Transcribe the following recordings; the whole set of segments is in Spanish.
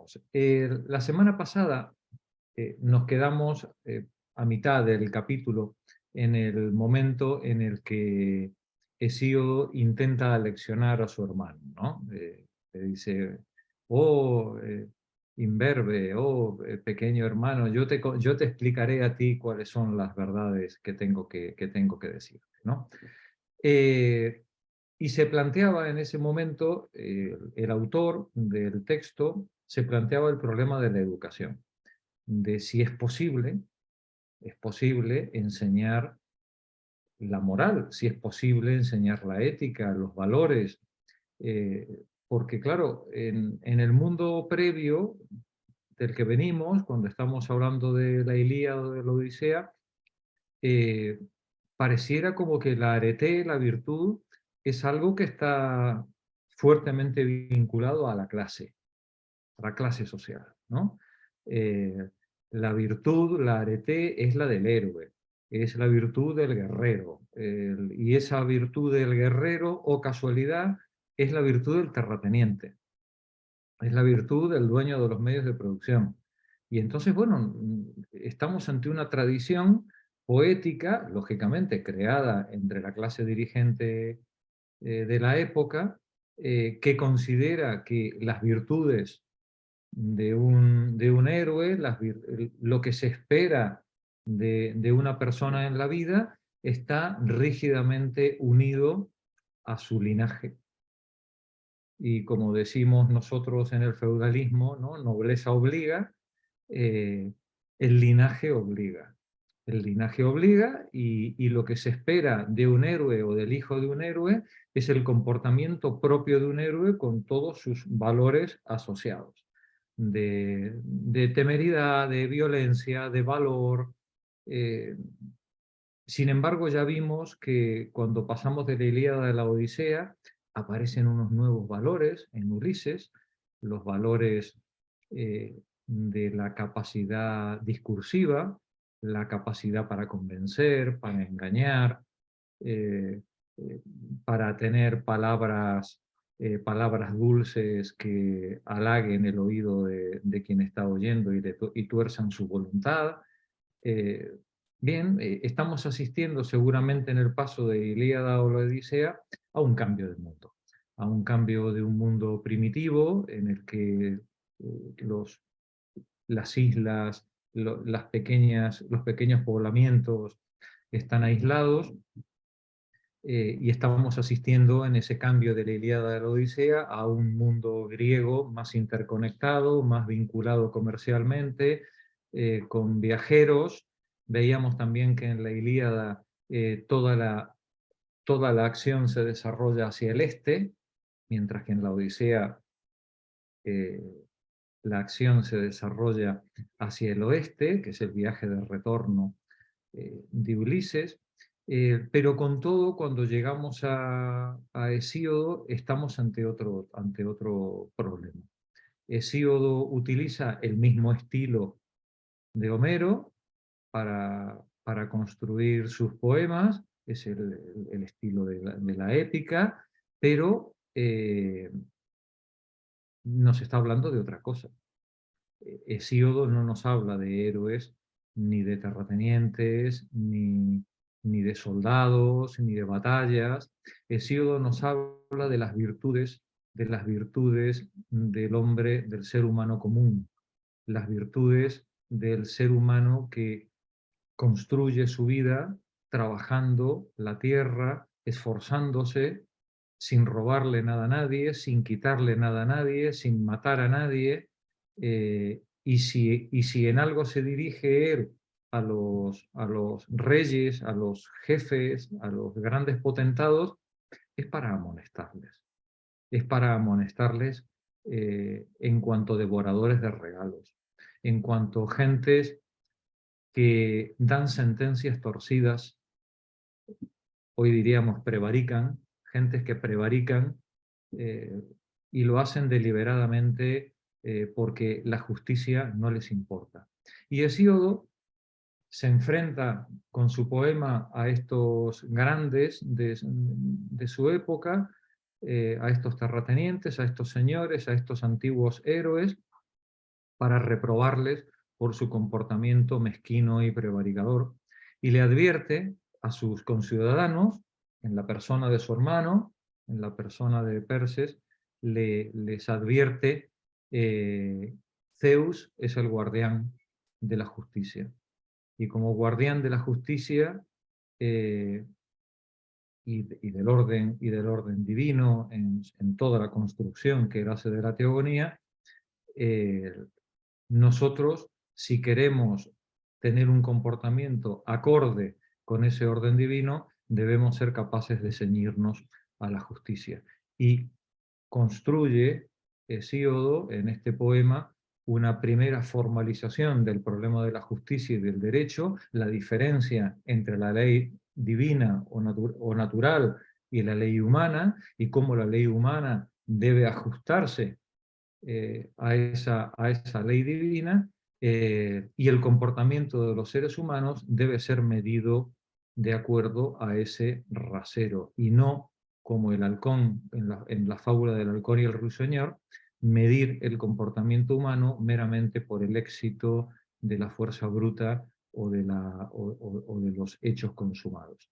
continuamos. La semana pasada nos quedamos a mitad del capítulo en el momento en el que Hesíodo intenta aleccionar a su hermano, ¿no? Le dice, oh, imberbe, oh, pequeño hermano, yo te explicaré a ti cuáles son las verdades que tengo que decirte, ¿no? Eh, y se planteaba en ese momento, el autor del texto se planteaba el problema de la educación, de si es posible enseñar la moral, si es posible enseñar la ética, los valores, porque claro, en el mundo previo del que venimos, cuando estamos hablando de la Ilíada o de la Odisea, eh, pareciera como que la arete, la virtud, es algo que está fuertemente vinculado a la clase social, ¿no? Eh, la virtud, la arete, es la del héroe, es la virtud del guerrero, y esa virtud del guerrero, o casualidad, es la virtud del terrateniente, es la virtud del dueño de los medios de producción. Y entonces, bueno, estamos ante una tradición poética, lógicamente creada entre la clase dirigente de la época, que considera que las virtudes de un héroe, lo que se espera de una persona en la vida, está rígidamente unido a su linaje. Y como decimos nosotros en el feudalismo, ¿no? Nobleza obliga, eh, el linaje obliga. El linaje obliga, y lo que se espera de un héroe o del hijo de un héroe es el comportamiento propio de un héroe con todos sus valores asociados, de temeridad, de violencia, de valor. eh, Sin embargo, ya vimos que cuando pasamos de la Ilíada a la Odisea, aparecen unos nuevos valores en Ulises, los valores de la capacidad discursiva, la capacidad para convencer, para engañar, eh, eh, para tener palabras dulces que halaguen el oído de quien está oyendo y tuerzan su voluntad. Eh, Bien, estamos asistiendo seguramente en el paso de Ilíada o la Odisea a un cambio de mundo, a un cambio de un mundo primitivo en el que los, las islas, los pequeños poblamientos están aislados, y estábamos asistiendo en ese cambio de la Ilíada a la Odisea a un mundo griego más interconectado, más vinculado comercialmente, con viajeros. Veíamos también que en la Ilíada toda la acción se desarrolla hacia el este, mientras que en la Odisea eh, la acción se desarrolla hacia el oeste, que es el viaje de retorno de Ulises. Pero con todo, cuando llegamos a Hesíodo, estamos ante otro problema. Hesíodo utiliza el mismo estilo de Homero para construir sus poemas, es el estilo de la épica, pero nos está hablando de otra cosa. Hesíodo no nos habla de héroes, ni de terratenientes, ni de soldados, ni de batallas. Hesíodo nos habla de las virtudes del hombre, del ser humano común, las virtudes del ser humano que construye su vida trabajando la tierra, esforzándose, sin robarle nada a nadie, sin quitarle nada a nadie, sin matar a nadie. Y si en algo se dirige él a los reyes, a los jefes, a los grandes potentados, es para amonestarles. Es para amonestarles en cuanto devoradores de regalos, en cuanto gentes que dan sentencias torcidas, hoy diríamos prevarican, gentes que prevarican, eh, y lo hacen deliberadamente, porque la justicia no les importa. Y Hesíodo se enfrenta con su poema a estos grandes de su época, a estos terratenientes, a estos señores, a estos antiguos héroes, para reprobarles por su comportamiento mezquino y prevaricador, y le advierte a sus conciudadanos, en la persona de su hermano, en la persona de Perses, les advierte, Zeus es el guardián de la justicia. Y como guardián de la justicia y del orden divino en toda la construcción que él hace de la teogonía, nosotros, si queremos tener un comportamiento acorde con ese orden divino, debemos ser capaces de ceñirnos a la justicia. Y construye Hesíodo en este poema una primera formalización del problema de la justicia y del derecho, la diferencia entre la ley divina o natural y la ley humana, y cómo la ley humana debe ajustarse a esa ley divina, y el comportamiento de los seres humanos debe ser medido de acuerdo a ese rasero, y no como el halcón, en la fábula del halcón y el ruiseñor, medir el comportamiento humano meramente por el éxito de la fuerza bruta o de los hechos consumados.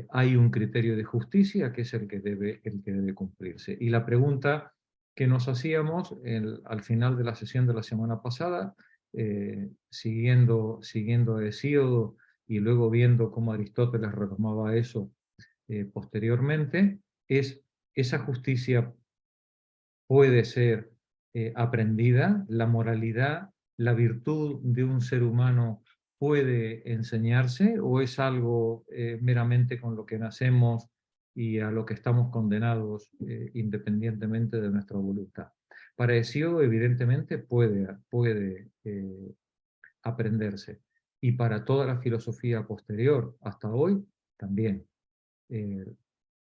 Hay un criterio de justicia que es el que debe cumplirse. Y la pregunta que nos hacíamos al final de la sesión de la semana pasada, siguiendo a Hesíodo y luego viendo cómo Aristóteles retomaba eso posteriormente, es: esa justicia puede ser aprendida, la moralidad, la virtud de un ser humano puede enseñarse, o es algo meramente con lo que nacemos y a lo que estamos condenados independientemente de nuestra voluntad. Para Hesíodo, evidentemente, puede aprenderse, y para toda la filosofía posterior hasta hoy también. Eh,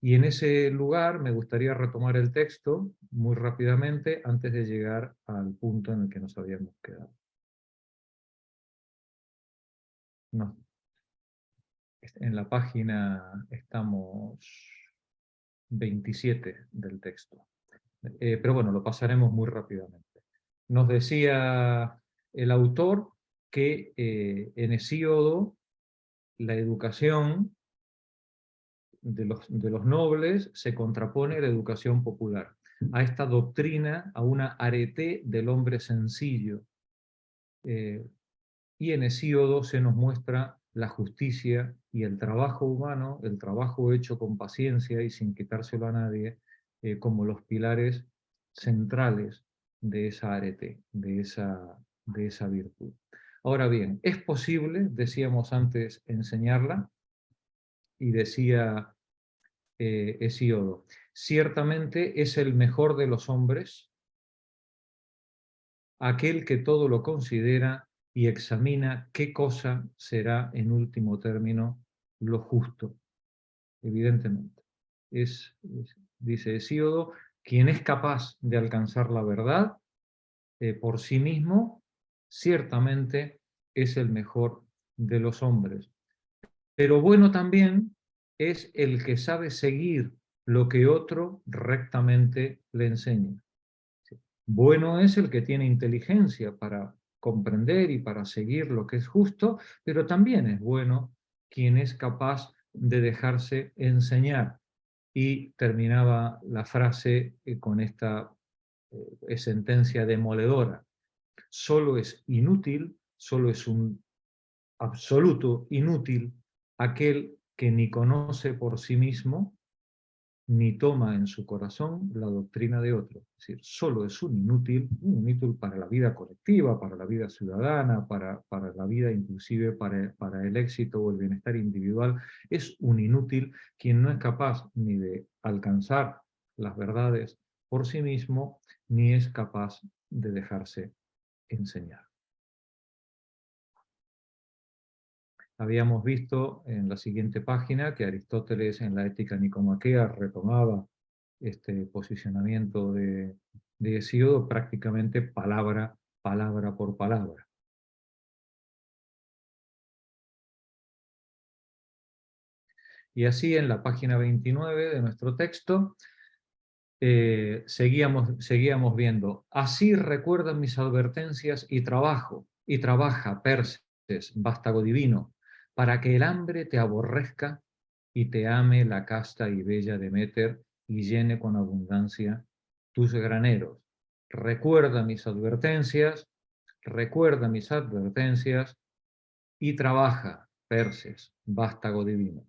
y en ese lugar me gustaría retomar el texto muy rápidamente antes de llegar al punto en el que nos habíamos quedado. No, en la página estamos 27 del texto. Pero bueno, lo pasaremos muy rápidamente. Nos decía el autor que en Hesíodo la educación de los nobles se contrapone a la educación popular, a esta doctrina, a una arete del hombre sencillo. Y en Hesíodo se nos muestra la justicia y el trabajo humano, el trabajo hecho con paciencia y sin quitárselo a nadie, como los pilares centrales de esa arete, de esa virtud. Ahora bien, es posible, decíamos antes, enseñarla, y decía Hesíodo: ciertamente es el mejor de los hombres aquel que todo lo considera y examina qué cosa será en último término lo justo. Evidentemente. Dice Hesíodo, quien es capaz de alcanzar la verdad por sí mismo, ciertamente es el mejor de los hombres. Pero bueno también es el que sabe seguir lo que otro rectamente le enseña. Bueno es el que tiene inteligencia para comprender y para seguir lo que es justo, pero también es bueno quien es capaz de dejarse enseñar. Y terminaba la frase con esta sentencia demoledora: solo es inútil, solo es un absoluto inútil aquel que ni conoce por sí mismo ni toma en su corazón la doctrina de otro. Es decir, solo es un inútil para la vida colectiva, para la vida ciudadana, para la vida inclusive para el éxito o el bienestar individual. Es un inútil quien no es capaz ni de alcanzar las verdades por sí mismo, ni es capaz de dejarse enseñar. Habíamos visto en la siguiente página que Aristóteles en la Ética Nicomaquea retomaba este posicionamiento de Hesíodo prácticamente palabra por palabra. Y así en la página 29 de nuestro texto seguíamos viendo. Así recuerdan mis advertencias y trabaja, Perses, vástago divino, para que el hambre te aborrezca y te ame la casta y bella Deméter y llene con abundancia tus graneros. Recuerda mis advertencias y trabaja, Perses, vástago divino.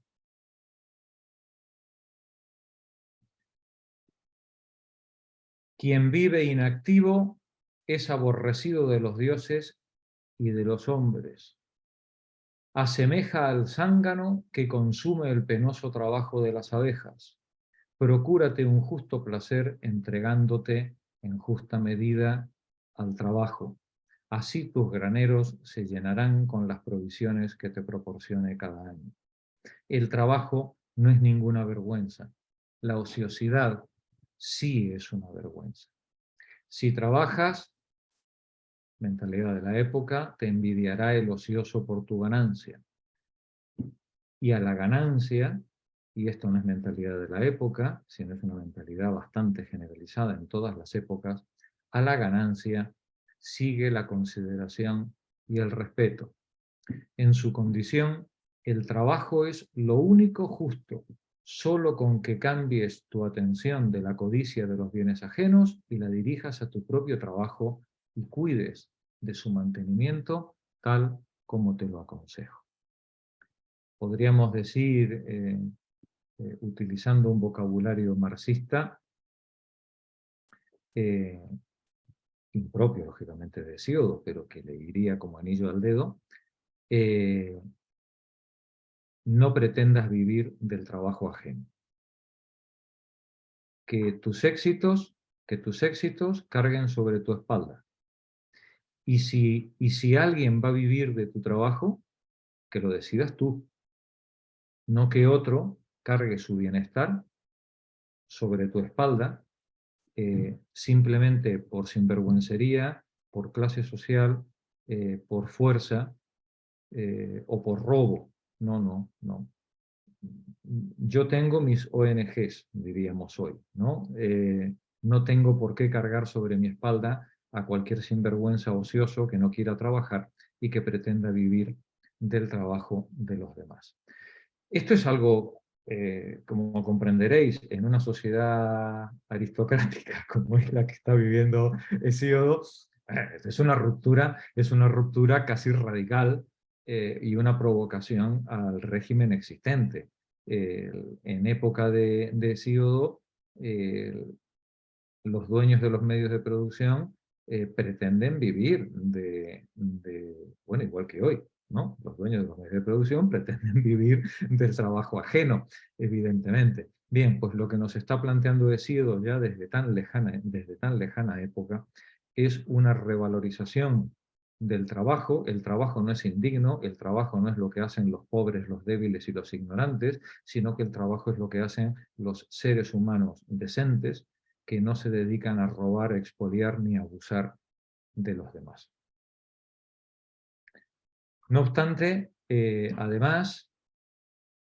Quien vive inactivo es aborrecido de los dioses y de los hombres. Asemeja al zángano que consume el penoso trabajo de las abejas. Procúrate un justo placer entregándote en justa medida al trabajo. Así tus graneros se llenarán con las provisiones que te proporcione cada año. El trabajo no es ninguna vergüenza. La ociosidad sí es una vergüenza. Si trabajas, mentalidad de la época, te envidiará el ocioso por tu ganancia. Y a la ganancia, y esto no es mentalidad de la época, sino es una mentalidad bastante generalizada en todas las épocas, a la ganancia sigue la consideración y el respeto. En su condición, el trabajo es lo único justo, solo con que cambies tu atención de la codicia de los bienes ajenos y la dirijas a tu propio trabajo y cuides de su mantenimiento tal como te lo aconsejo. Podríamos decir, utilizando un vocabulario marxista, impropio lógicamente de Hesíodo, pero que le iría como anillo al dedo, no pretendas vivir del trabajo ajeno. Que tus éxitos carguen sobre tu espalda. Y si alguien va a vivir de tu trabajo, que lo decidas tú, no que otro cargue su bienestar sobre tu espalda, simplemente por sinvergüencería, por clase social, por fuerza o por robo. No. Yo tengo mis ONGs, diríamos hoy, ¿no? No tengo por qué cargar sobre mi espalda a cualquier sinvergüenza ocioso que no quiera trabajar y que pretenda vivir del trabajo de los demás. Esto es algo, como comprenderéis, en una sociedad aristocrática como es la que está viviendo Hesíodo, es una ruptura casi radical y una provocación al régimen existente. En época de Hesíodo, eh, los dueños de los medios de producción pretenden vivir bueno, igual que hoy, ¿no? Los dueños de los medios de producción pretenden vivir del trabajo ajeno, evidentemente. Bien, pues lo que nos está planteando Hesíodo ya desde tan lejana época es una revalorización del trabajo. El trabajo no es indigno, el trabajo no es lo que hacen los pobres, los débiles y los ignorantes, sino que el trabajo es lo que hacen los seres humanos decentes, que no se dedican a robar, expoliar ni a abusar de los demás. No obstante, además,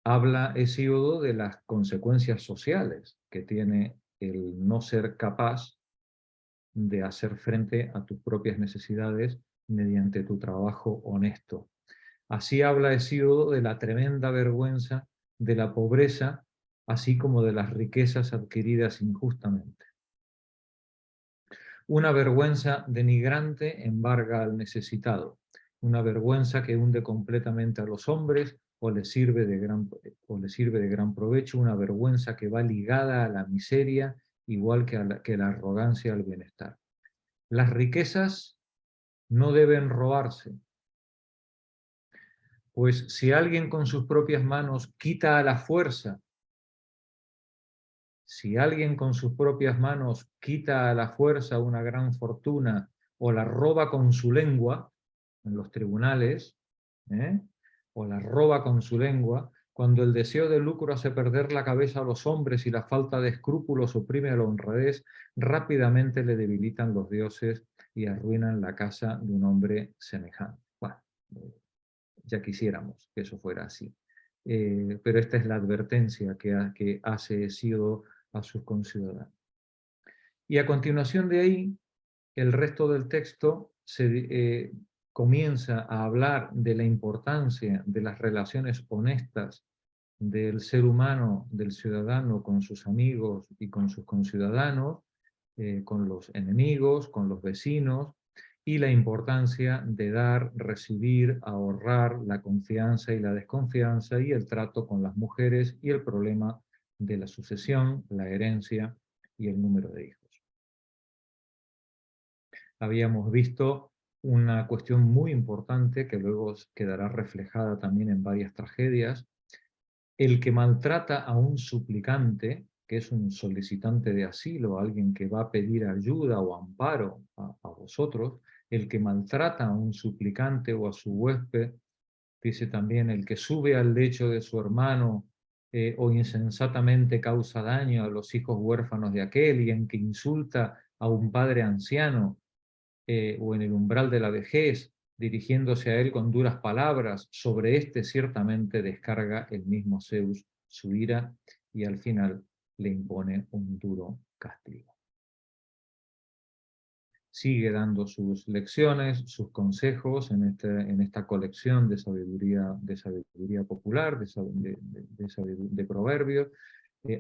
habla Hesíodo de las consecuencias sociales que tiene el no ser capaz de hacer frente a tus propias necesidades mediante tu trabajo honesto. Así habla Hesíodo de la tremenda vergüenza de la pobreza, así como de las riquezas adquiridas injustamente. Una vergüenza denigrante embarga al necesitado, una vergüenza que hunde completamente a los hombres o les sirve de gran provecho, una vergüenza que va ligada a la miseria, igual que la arrogancia al bienestar. Las riquezas no deben robarse, pues si alguien con sus propias manos quita a la fuerza, si alguien con sus propias manos quita a la fuerza una gran fortuna o la roba con su lengua en los tribunales, o la roba con su lengua, cuando el deseo de lucro hace perder la cabeza a los hombres y la falta de escrúpulos oprime a la honradez, rápidamente le debilitan los dioses y arruinan la casa de un hombre semejante. Bueno, ya quisiéramos que eso fuera así. Pero esta es la advertencia que hace Hesíodo a sus conciudadanos. Y a continuación de ahí, el resto del texto comienza a hablar de la importancia de las relaciones honestas del ser humano, del ciudadano con sus amigos y con sus conciudadanos, con los enemigos, con los vecinos, y la importancia de dar, recibir, ahorrar, la confianza y la desconfianza, y el trato con las mujeres, y el problema de la sucesión, la herencia y el número de hijos. Habíamos visto una cuestión muy importante que luego quedará reflejada también en varias tragedias. El que maltrata a un suplicante, que es un solicitante de asilo, alguien que va a pedir ayuda o amparo a vosotros, el que maltrata a un suplicante o a su huésped, dice también, el que sube al lecho de su hermano o insensatamente causa daño a los hijos huérfanos de aquel, y en que insulta a un padre anciano, o en el umbral de la vejez, dirigiéndose a él con duras palabras, sobre este ciertamente descarga el mismo Zeus su ira, y al final le impone un duro castigo. Sigue dando sus lecciones, sus consejos en esta colección de sabiduría popular, de proverbios.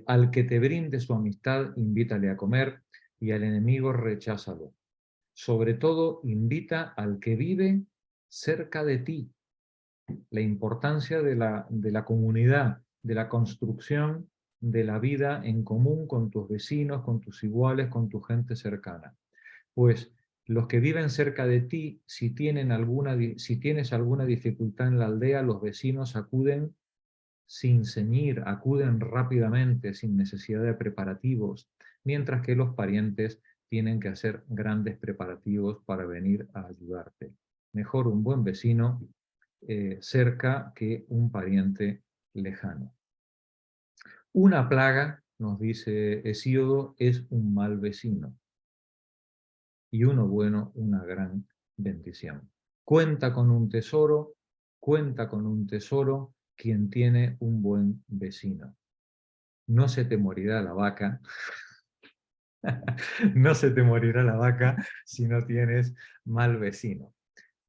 Al que te brinde su amistad, invítale a comer, y al enemigo recházalo. Sobre todo, invita al que vive cerca de ti. La importancia de la comunidad, de la construcción de la vida en común con tus vecinos, con tus iguales, con tu gente cercana. Pues los que viven cerca de ti, si tienes alguna dificultad en la aldea, los vecinos acuden sin ceñir, acuden rápidamente, sin necesidad de preparativos, mientras que los parientes tienen que hacer grandes preparativos para venir a ayudarte. Mejor un buen vecino cerca que un pariente lejano. Una plaga, nos dice Hesíodo, es un mal vecino, y uno bueno, una gran bendición. Cuenta con un tesoro quien tiene un buen vecino. No se te morirá la vaca, no se te morirá la vaca si no tienes mal vecino.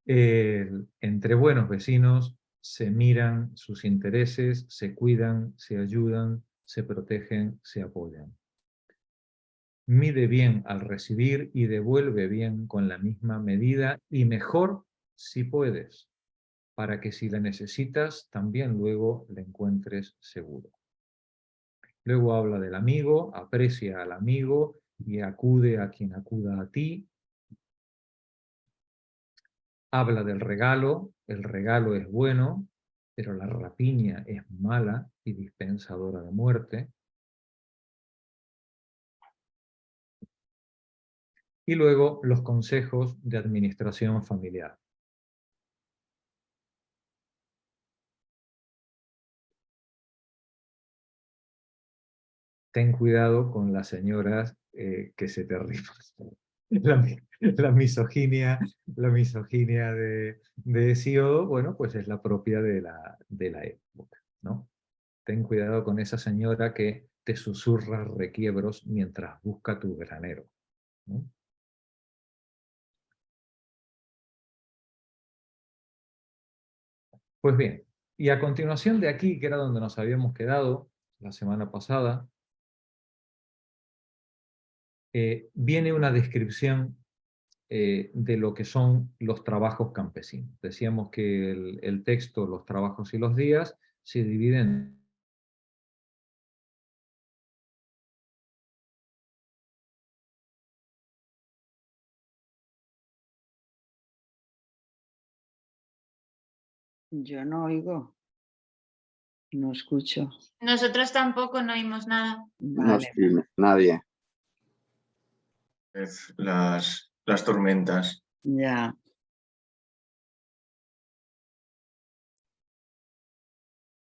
Entre buenos vecinos se miran sus intereses, se cuidan, se ayudan, se protegen, se apoyan. Mide bien al recibir y devuelve bien con la misma medida, y mejor si puedes, para que si la necesitas también luego la encuentres seguro. Luego habla del amigo, aprecia al amigo y acude a quien acuda a ti. Habla del regalo, el regalo es bueno, pero la rapiña es mala y dispensadora de muerte. Y luego los consejos de administración familiar. Ten cuidado con las señoras que se te rifan. La misoginia de Hesíodo, bueno, pues es la propia de la época, ¿no? Ten cuidado con esa señora que te susurra requiebros mientras busca tu granero, ¿no? Pues bien, y a continuación de aquí, que era donde nos habíamos quedado la semana pasada, viene una descripción de lo que son los trabajos campesinos. Decíamos que el texto, los trabajos y los días, se dividen. Yo no oigo. No escucho. Nosotros tampoco no oímos nada. Vale. No, nadie. Las tormentas. Ya.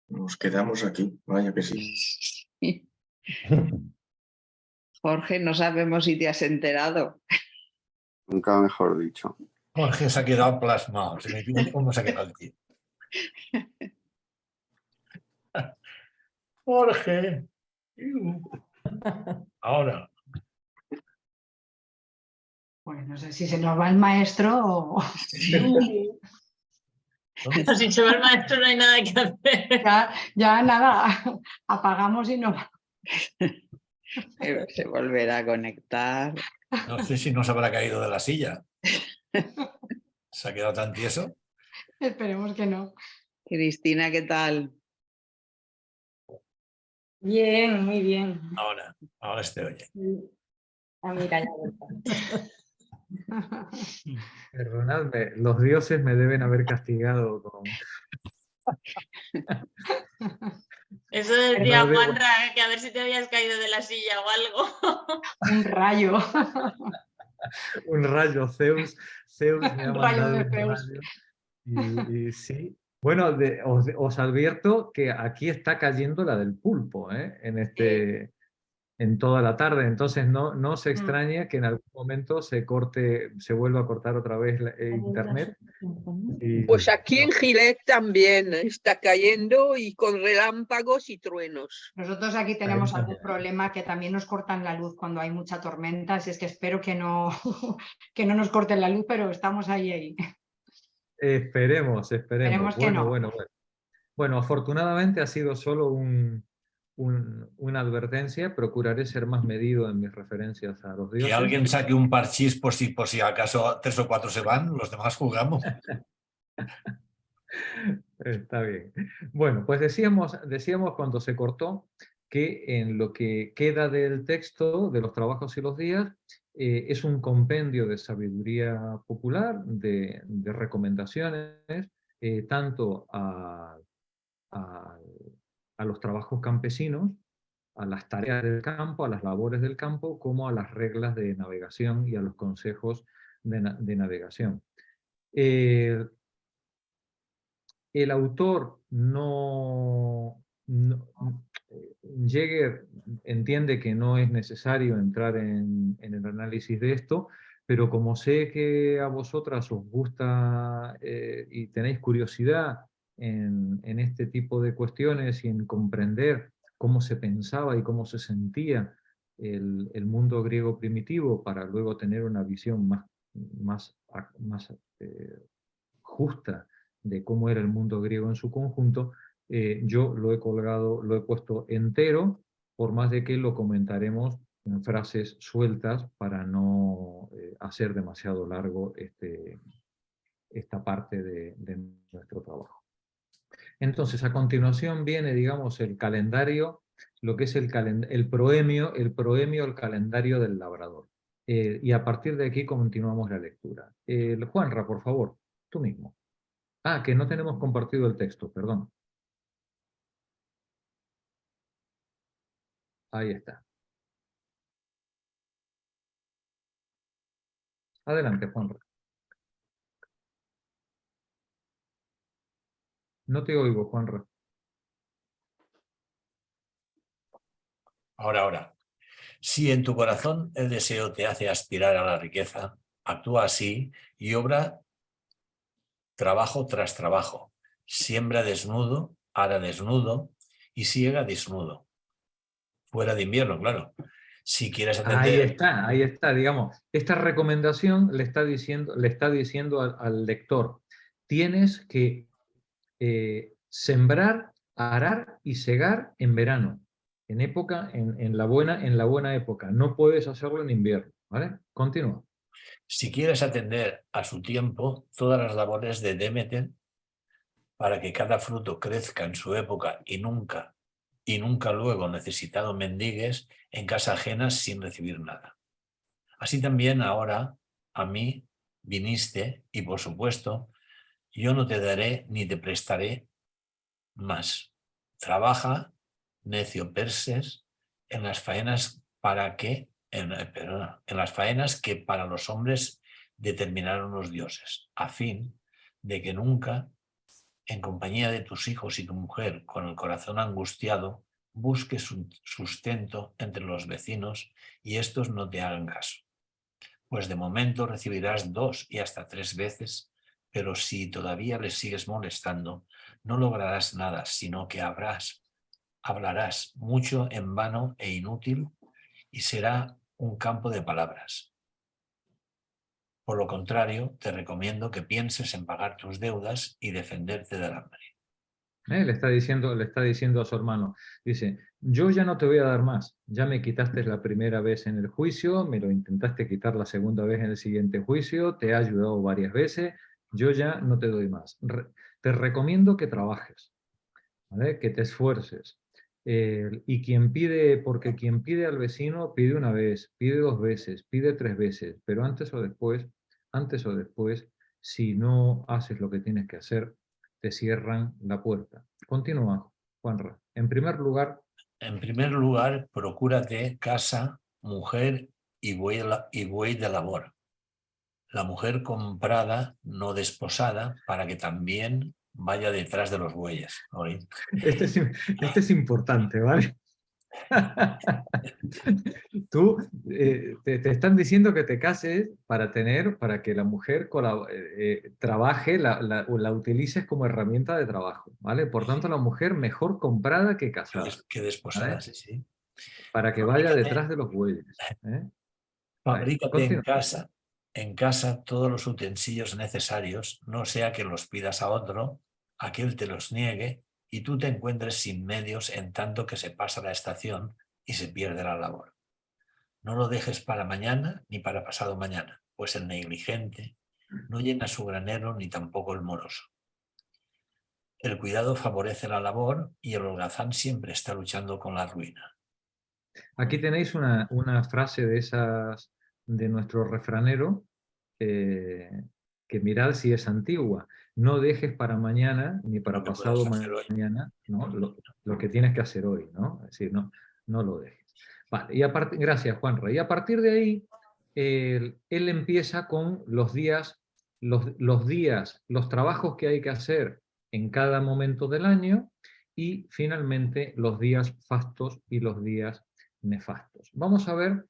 Nos quedamos aquí, vaya que sí. Jorge, no sabemos si te has enterado. Nunca mejor dicho. Jorge se ha quedado plasmado. Se me pide cómo se ha quedado el tío. Jorge. Ahora. Pues no sé si se nos va el maestro o O si se va el maestro no hay nada que hacer. ya nada, apagamos y no. Se volverá a conectar. No sé si nos habrá caído de la silla. ¿Se ha quedado tan tieso? Esperemos que no. Cristina, ¿qué tal? Bien, muy bien. Ahora se te oye. Ah, mira, ya Perdonadme, los dioses me deben haber castigado con... Eso decía No debo- Juanra, que a ver si te habías caído de la silla o algo. Un rayo. un rayo, Zeus me ha Un rayo mandado de un Zeus. rayo. Y sí. Bueno, os advierto que aquí está cayendo la del pulpo, ¿eh? En toda la tarde. Entonces no se extraña que en algún momento se vuelva a cortar otra vez internet. Y, Pues aquí en Gilet también está cayendo y con relámpagos y truenos. Nosotros aquí tenemos algún problema que también nos cortan la luz cuando hay mucha tormenta, así es que espero que no, que no nos corten la luz, pero estamos ahí. Esperemos. Esperemos que no. Bueno, afortunadamente ha sido solo una advertencia. Procuraré ser más medido en mis referencias a los dioses. Que alguien saque un parchís por si acaso 3 o 4 se van, los demás jugamos. Está bien. Bueno, pues decíamos cuando se cortó que en lo que queda del texto, de los trabajos y los días, es un compendio de sabiduría popular, de recomendaciones, tanto a los trabajos campesinos, a las tareas del campo, a las labores del campo, como a las reglas de navegación y a los consejos de navegación. El autor Jäger entiende que no es necesario entrar en el análisis de esto, pero como sé que a vosotras os gusta y tenéis curiosidad en este tipo de cuestiones y en comprender cómo se pensaba y cómo se sentía el mundo griego primitivo para luego tener una visión más justa de cómo era el mundo griego en su conjunto, yo lo he puesto entero, por más de que lo comentaremos en frases sueltas para no hacer demasiado largo esta parte de nuestro trabajo. Entonces, a continuación viene, digamos, el calendario, lo que es el proemio, el calendario del labrador. Y a partir de aquí continuamos la lectura. Juanra, por favor, tú mismo. Ah, que no tenemos compartido el texto, perdón. Ahí está. Adelante, Juanra. No te oigo, Juanra. Ahora. Si en tu corazón el deseo te hace aspirar a la riqueza, actúa así y obra trabajo tras trabajo. Siembra desnudo, ara desnudo y siega desnudo. Fuera de invierno, claro. Si quieres entender... Ahí está, digamos. Esta recomendación le está diciendo al lector, tienes que sembrar, arar y segar en verano, en la buena época. No puedes hacerlo en invierno, ¿vale? Continúa. Si quieres atender a su tiempo todas las labores de Demeter para que cada fruto crezca en su época y nunca luego necesitado mendigues en casa ajena sin recibir nada. Así también ahora a mí viniste y por supuesto yo no te daré ni te prestaré más. Trabaja, necio Perses, en las faenas en las faenas que para los hombres determinaron los dioses, a fin de que nunca, en compañía de tus hijos y tu mujer, con el corazón angustiado, busques sustento entre los vecinos y estos no te hagan caso. Pues de momento recibirás 2 y hasta 3 veces, pero si todavía les sigues molestando, no lograrás nada, sino que hablarás mucho en vano e inútil y será un campo de palabras. Por lo contrario, te recomiendo que pienses en pagar tus deudas y defenderte del hambre. Le está diciendo a su hermano, dice, yo ya no te voy a dar más, ya me quitaste la primera vez en el juicio, me lo intentaste quitar la segunda vez en el siguiente juicio, te he ayudado varias veces, yo ya no te doy más. Te recomiendo que trabajes, ¿vale? Que te esfuerces. Y porque quien pide al vecino pide una vez, pide 2 veces, pide 3 veces, pero antes o después, si no haces lo que tienes que hacer, te cierran la puerta. Continúa, Juanra. En primer lugar, procúrate casa, mujer y buey de labor. La mujer comprada, no desposada, para que también vaya detrás de los bueyes. Este es importante, ¿vale? Tú te están diciendo que te cases para que la mujer trabaje, la utilices como herramienta de trabajo, ¿vale? Por tanto, la mujer mejor comprada que casada. Que desposada, ¿vale? sí. Para que vaya detrás de los bueyes. Fabrícate en casa todos los utensilios necesarios, no sea que los pidas a otro, aquel te los niegue y tú te encuentres sin medios en tanto que se pasa la estación y se pierde la labor. No lo dejes para mañana ni para pasado mañana, pues el negligente no llena su granero ni tampoco el moroso. El cuidado favorece la labor y el holgazán siempre está luchando con la ruina. Aquí tenéis una frase de esas de nuestro refranero, que mirad si es antigua. No dejes para mañana ni para pasado mañana, ¿no? Lo que tienes que hacer hoy, ¿no? Es decir, no lo dejes. Vale, gracias, Juanra. Y a partir de ahí, él empieza con los trabajos que hay que hacer en cada momento del año y finalmente los días fastos y los días nefastos. Vamos a ver,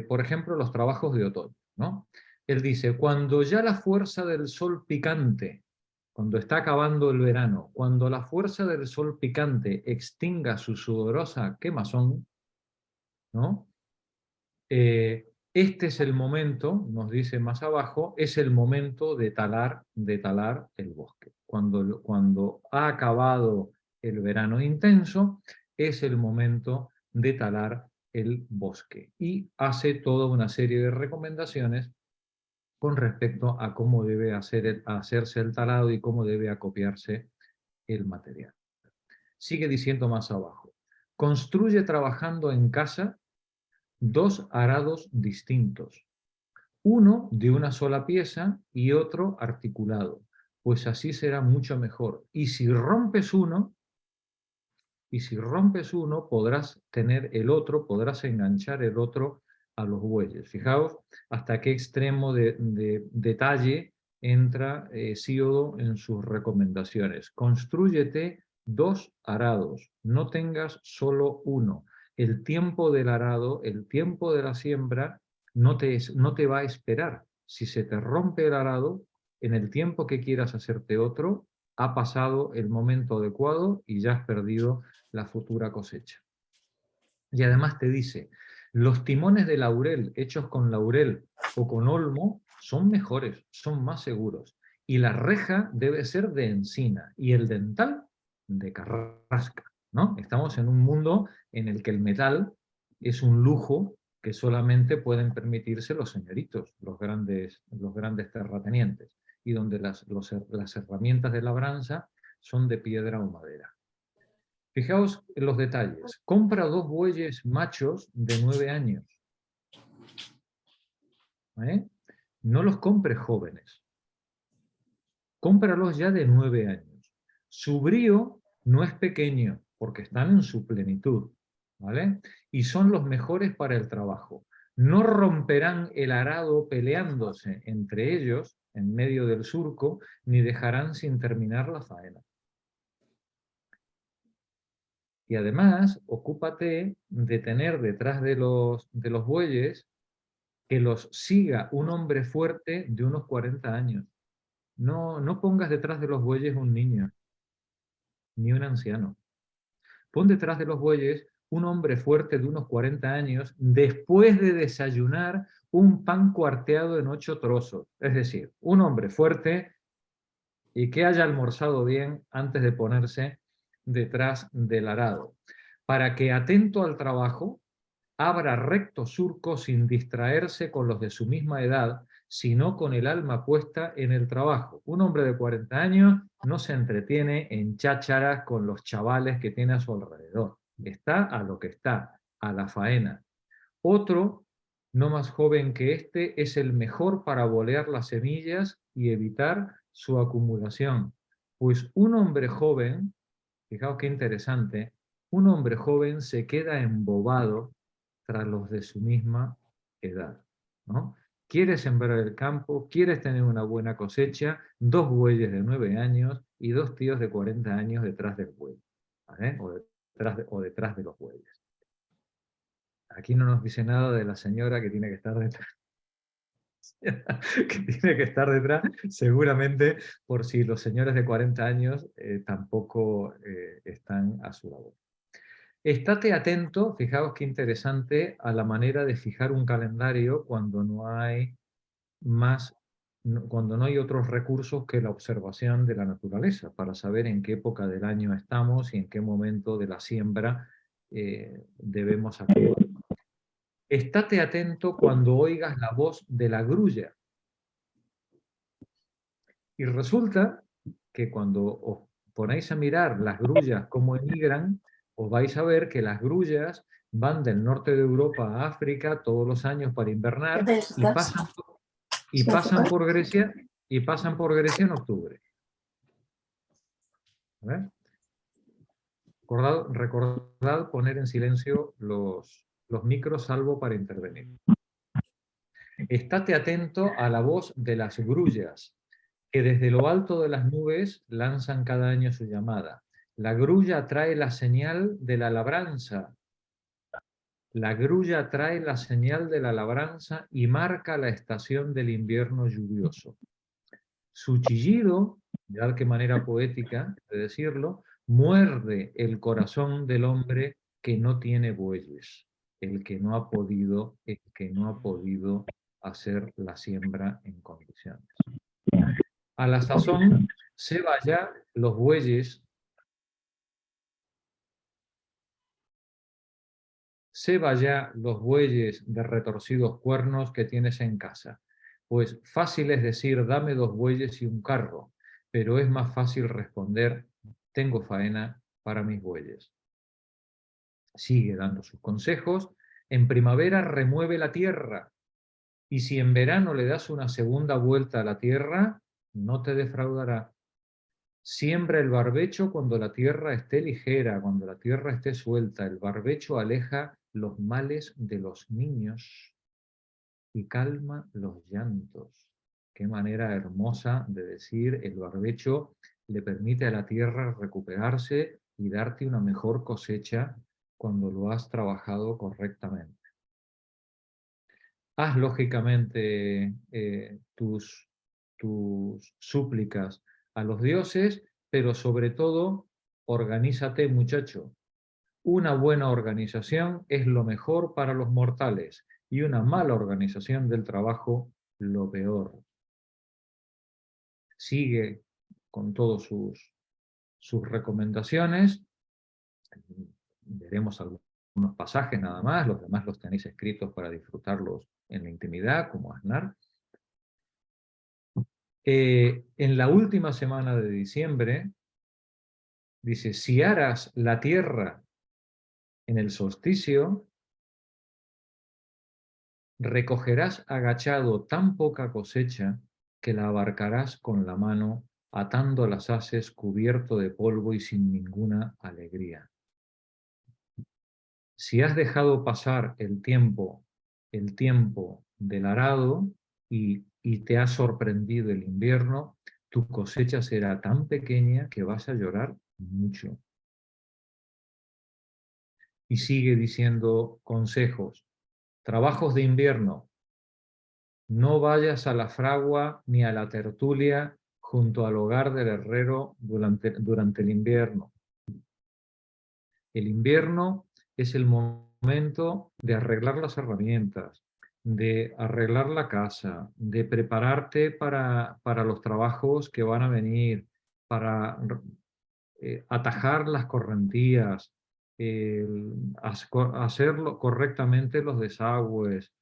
por ejemplo, los trabajos de otoño, ¿no? Él dice, cuando ya la fuerza del sol picante, cuando está acabando el verano, cuando la fuerza del sol picante extinga su sudorosa quemazón, ¿no? Este es el momento, nos dice más abajo, es el momento de talar el bosque. Cuando ha acabado el verano intenso, es el momento de talar el bosque. Y hace toda una serie de recomendaciones con respecto a cómo debe hacerse el talado y cómo debe acopiarse el material. Sigue diciendo más abajo, construye trabajando en casa 2 arados distintos, uno de una sola pieza y otro articulado, pues así será mucho mejor. Y si rompes uno, podrás tener el otro, podrás enganchar el otro a los bueyes. Fijaos hasta qué extremo de detalle entra Hesíodo en sus recomendaciones. Constrúyete 2 arados, no tengas solo uno. El tiempo del arado, el tiempo de la siembra, no te va a esperar. Si se te rompe el arado, en el tiempo que quieras hacerte otro, ha pasado el momento adecuado y ya has perdido la futura cosecha. Y además te dice, los timones de laurel hechos con laurel o con olmo son mejores, son más seguros. Y la reja debe ser de encina y el dental de carrasca, ¿no? Estamos en un mundo en el que el metal es un lujo que solamente pueden permitirse los señoritos, los grandes terratenientes, y donde las herramientas de labranza son de piedra o madera. Fijaos en los detalles. Compra 2 bueyes machos de 9 años. No los compres jóvenes. Cómpralos ya de 9 años. Su brío no es pequeño, porque están en su plenitud, ¿vale? Y son los mejores para el trabajo. No romperán el arado peleándose entre ellos en medio del surco, ni dejarán sin terminar la faena. Y además, ocúpate de tener detrás de los bueyes que los siga un hombre fuerte de unos 40 años. No pongas detrás de los bueyes un niño, ni un anciano. Pon detrás de los bueyes un hombre fuerte de unos 40 años, después de desayunar un pan cuarteado en 8 trozos. Es decir, un hombre fuerte y que haya almorzado bien antes de ponerse detrás del arado, para que, atento al trabajo, abra recto surco sin distraerse con los de su misma edad, sino con el alma puesta en el trabajo. Un hombre de 40 años no se entretiene en chácharas con los chavales que tiene a su alrededor. Está a lo que está, a la faena. Otro, no más joven que este, es el mejor para bolear las semillas y evitar su acumulación. Pues un hombre joven, fijaos qué interesante, un hombre joven se queda embobado tras los de su misma edad, ¿no? Quieres sembrar el campo, quieres tener una buena cosecha, 2 bueyes de 9 años y 2 tíos de 40 años detrás del buey, ¿vale? O detrás de los bueyes. Aquí no nos dice nada de la señora que tiene que estar detrás. Que tiene que estar detrás, seguramente por si los señores de 40 años tampoco están a su labor. Estate atento, fijaos qué interesante, a la manera de fijar un calendario cuando no hay cuando no hay otros recursos que la observación de la naturaleza, para saber en qué época del año estamos y en qué momento de la siembra debemos actuar. Estate atento cuando oigas la voz de la grulla. Y resulta que cuando os ponéis a mirar las grullas cómo emigran, os vais a ver que las grullas van del norte de Europa a África todos los años para invernar y pasan por Grecia en octubre. ¿Vale? Recordad poner en silencio los micros, salvo para intervenir. Estate atento a la voz de las grullas, que desde lo alto de las nubes lanzan cada año su llamada. La grulla trae la señal de la labranza. La grulla trae la señal de la labranza y marca la estación del invierno lluvioso. Su chillido, mirad qué manera poética de decirlo, muerde el corazón del hombre que no tiene bueyes, el que no ha podido hacer la siembra en condiciones. A la sazón, ceba ya los bueyes de retorcidos cuernos que tienes en casa. Pues fácil es decir, dame 2 bueyes y un carro, pero es más fácil responder, tengo faena para mis bueyes. Sigue dando sus consejos. En primavera remueve la tierra, y si en verano le das una segunda vuelta a la tierra, no te defraudará. Siembra el barbecho cuando la tierra esté ligera, cuando la tierra esté suelta. El barbecho aleja los males de los niños y calma los llantos. Qué manera hermosa de decir, el barbecho le permite a la tierra recuperarse y darte una mejor cosecha cuando lo has trabajado correctamente. Haz lógicamente tus súplicas a los dioses, pero sobre todo, organízate, muchacho. Una buena organización es lo mejor para los mortales y una mala organización del trabajo lo peor. Sigue con todas sus recomendaciones. Veremos algunos pasajes nada más, los demás los tenéis escritos para disfrutarlos en la intimidad, como Aznar. En la última semana de diciembre, dice, si aras la tierra en el solsticio, recogerás agachado tan poca cosecha que la abarcarás con la mano, atando las haces cubierto de polvo y sin ninguna alegría. Si has dejado pasar el tiempo del arado y te ha sorprendido el invierno, tu cosecha será tan pequeña que vas a llorar mucho. Y sigue diciendo consejos. Trabajos de invierno. No vayas a la fragua ni a la tertulia junto al hogar del herrero durante el invierno. El invierno es el momento de arreglar las herramientas, de arreglar la casa, de prepararte para los trabajos que van a venir, para atajar las correntías, hacerlo correctamente los desagües,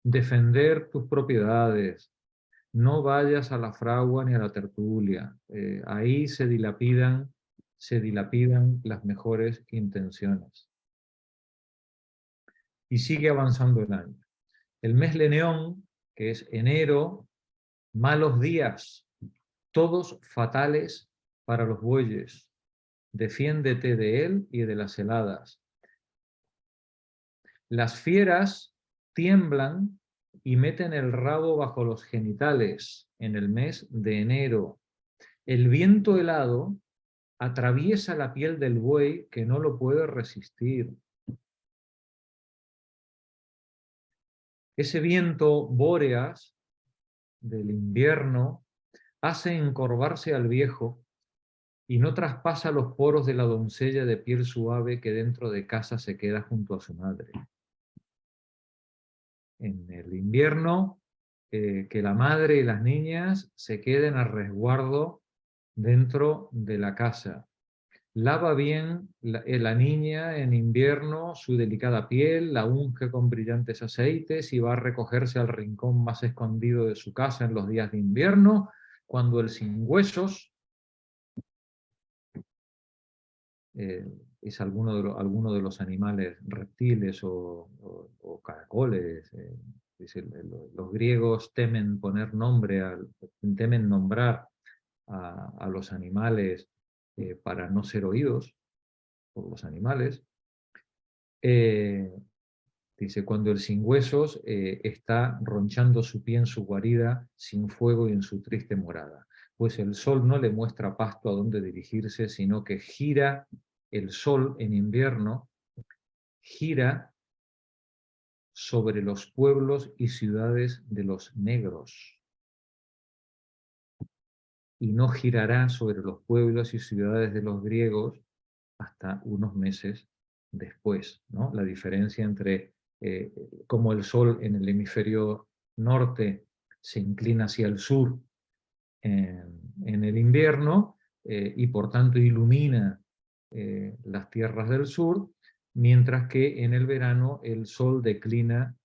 defender tus propiedades. No vayas a la fragua ni a la tertulia. Ahí se dilapidan las mejores intenciones. Y sigue avanzando el año. El mes Leneón, que es enero, malos días, todos fatales para los bueyes. Defiéndete de él y de las heladas. Las fieras tiemblan y meten el rabo bajo los genitales en el mes de enero. El viento helado atraviesa la piel del buey que no lo puede resistir. Ese viento bóreas del invierno hace encorvarse al viejo y no traspasa los poros de la doncella de piel suave que dentro de casa se queda junto a su madre. En el invierno, que la madre y las niñas se queden a resguardo dentro de la casa. Lava bien la niña en invierno su delicada piel, la unge con brillantes aceites y va a recogerse al rincón más escondido de su casa en los días de invierno, cuando el sin huesos es alguno de los animales reptiles o caracoles. Los griegos temen poner nombre, temen nombrar a los animales para no ser oídos por los animales. Dice, cuando el sin huesos está ronchando su pie en su guarida, sin fuego y en su triste morada. Pues el sol no le muestra pasto a dónde dirigirse, sino que gira el sol en invierno, gira sobre los pueblos y ciudades de los negros. Y no girará sobre los pueblos y ciudades de los griegos hasta unos meses después, ¿no? La diferencia entre cómo el sol en el hemisferio norte se inclina hacia el sur en el invierno y por tanto ilumina las tierras del sur, mientras que en el verano el sol declina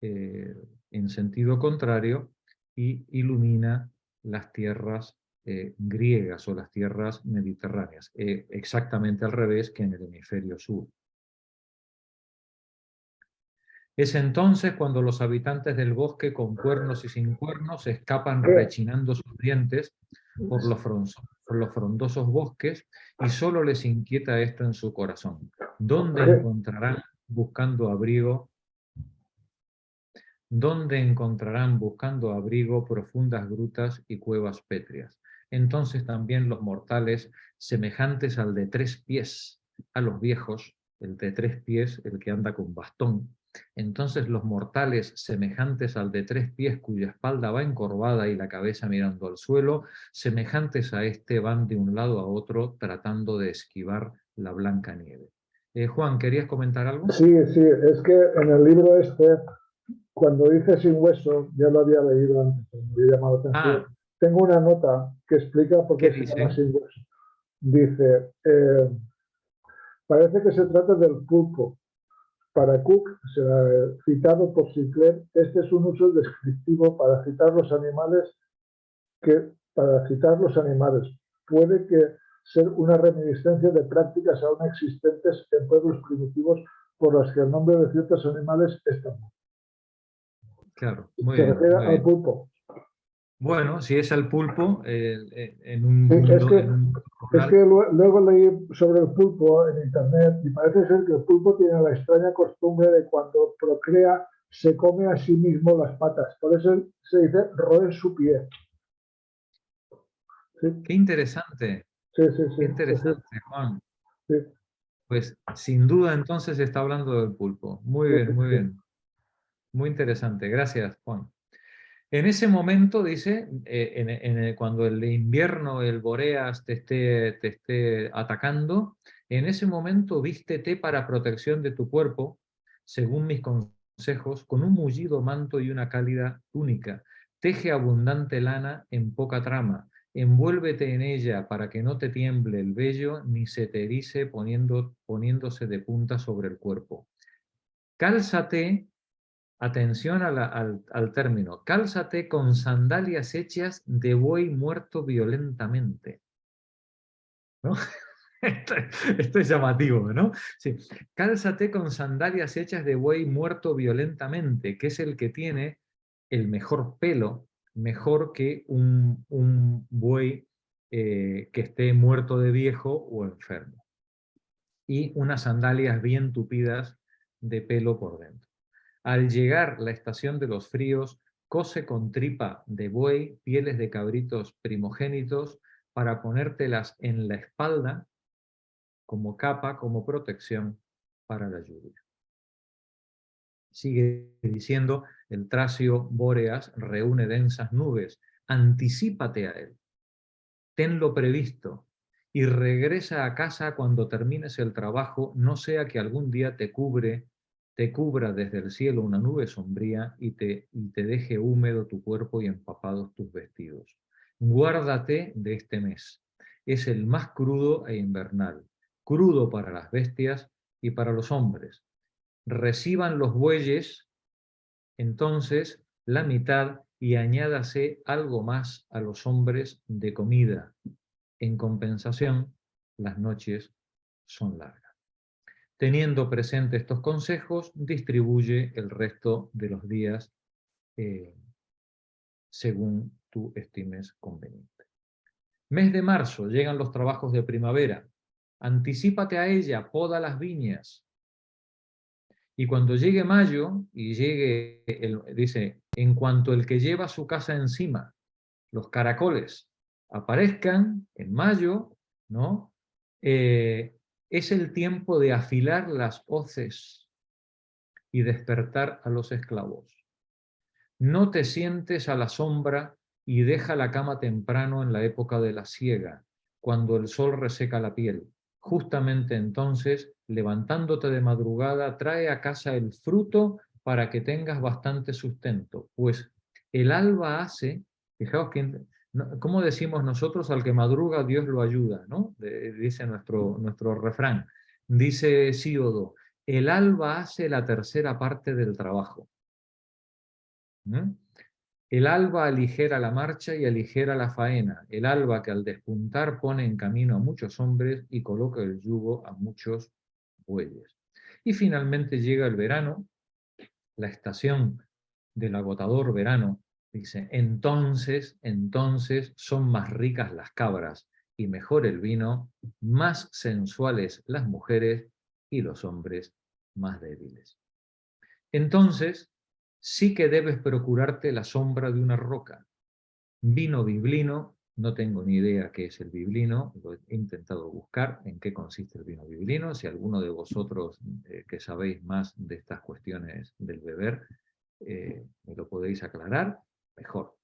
en sentido contrario y ilumina las tierras griegas o las tierras mediterráneas, exactamente al revés que en el hemisferio sur. Es entonces cuando los habitantes del bosque, con cuernos y sin cuernos, escapan rechinando sus dientes por los frondosos bosques, y solo les inquieta esto en su corazón. ¿Dónde encontrarán buscando abrigo? ¿Dónde encontrarán buscando abrigo profundas grutas y cuevas pétreas? Entonces también los mortales, semejantes al de 3 pies, a los viejos, el de 3 pies, el que anda con bastón, entonces los mortales, semejantes al de 3 pies, cuya espalda va encorvada y la cabeza mirando al suelo, semejantes a este van de un lado a otro tratando de esquivar la blanca nieve. Juan, ¿querías comentar algo? Sí, es que en el libro cuando dice sin hueso, ya lo había leído antes, me había llamado la atención. Tengo una nota que explica por qué se llama sin hueso. Dice, parece que se trata del pulpo. Para Cook, citado por Sinclair, este es un uso descriptivo para citar los animales puede que ser una reminiscencia de prácticas aún existentes en pueblos primitivos por las que el nombre de ciertos animales es también. Claro, muy bien. Se refiere al pulpo. Bueno, si es al pulpo, en un sí, mundo... Es que luego leí sobre el pulpo en internet y parece ser que el pulpo tiene la extraña costumbre de cuando procrea se come a sí mismo las patas. Por eso se dice roer su pie. ¿Sí? Qué interesante. Sí. Qué interesante, Juan. Sí. Pues sin duda entonces se está hablando del pulpo. Muy bien, muy bien. Muy interesante. Gracias, Juan. En ese momento, dice, cuando el invierno, el Boreas te esté atacando, En ese momento vístete para protección de tu cuerpo, según mis consejos, con un mullido manto y una cálida túnica. Teje abundante lana en poca trama. Envuélvete en ella para que no te tiemble el vello ni se te erice poniéndose de punta sobre el cuerpo. Cálzate, atención al término, cálzate con sandalias hechas de buey muerto violentamente. ¿No? Esto es llamativo, ¿no? Sí. Cálzate con sandalias hechas de buey muerto violentamente, que es el que tiene el mejor pelo, mejor que un buey que esté muerto de viejo o enfermo. Y unas sandalias bien tupidas de pelo por dentro. Al llegar la estación de los fríos, cose con tripa de buey, pieles de cabritos primogénitos, para ponértelas en la espalda, como capa, como protección para la lluvia. Sigue diciendo, el Tracio Bóreas reúne densas nubes, anticípate a él, tenlo previsto, y regresa a casa cuando termines el trabajo, no sea que algún día te cubra desde el cielo una nube sombría y te deje húmedo tu cuerpo y empapados tus vestidos. Guárdate de este mes, es el más crudo e invernal, crudo para las bestias y para los hombres. Reciban los bueyes, entonces, la mitad y añádase algo más a los hombres de comida. En compensación, las noches son largas. Teniendo presente estos consejos, distribuye el resto de los días según tú estimes conveniente. Mes de marzo, llegan los trabajos de primavera. Anticípate a ella, poda las viñas. Y cuando llegue mayo, y llegue, dice, en cuanto el que lleva su casa encima, los caracoles, aparezcan en mayo, ¿no? Es el tiempo de afilar las hoces y despertar a los esclavos. No te sientes a la sombra y deja la cama temprano en la época de la siega, cuando el sol reseca la piel. Justamente entonces, levantándote de madrugada, trae a casa el fruto para que tengas bastante sustento, pues el alba hace, fijaos que, ¿cómo decimos nosotros? Al que madruga Dios lo ayuda, ¿no? Dice nuestro refrán. Dice Hesíodo, el alba hace la tercera parte del trabajo. El alba aligera la marcha y aligera la faena. El alba que al despuntar pone en camino a muchos hombres y coloca el yugo a muchos bueyes. Y finalmente llega el verano, la estación del agotador verano. Dice, entonces son más ricas las cabras y mejor el vino, más sensuales las mujeres y los hombres más débiles. Entonces, sí que debes procurarte la sombra de una roca. Vino biblino, no tengo ni idea qué es el biblino, lo he intentado buscar en qué consiste el vino biblino. Si alguno de vosotros que sabéis más de estas cuestiones del beber, me lo podéis aclarar, mejor.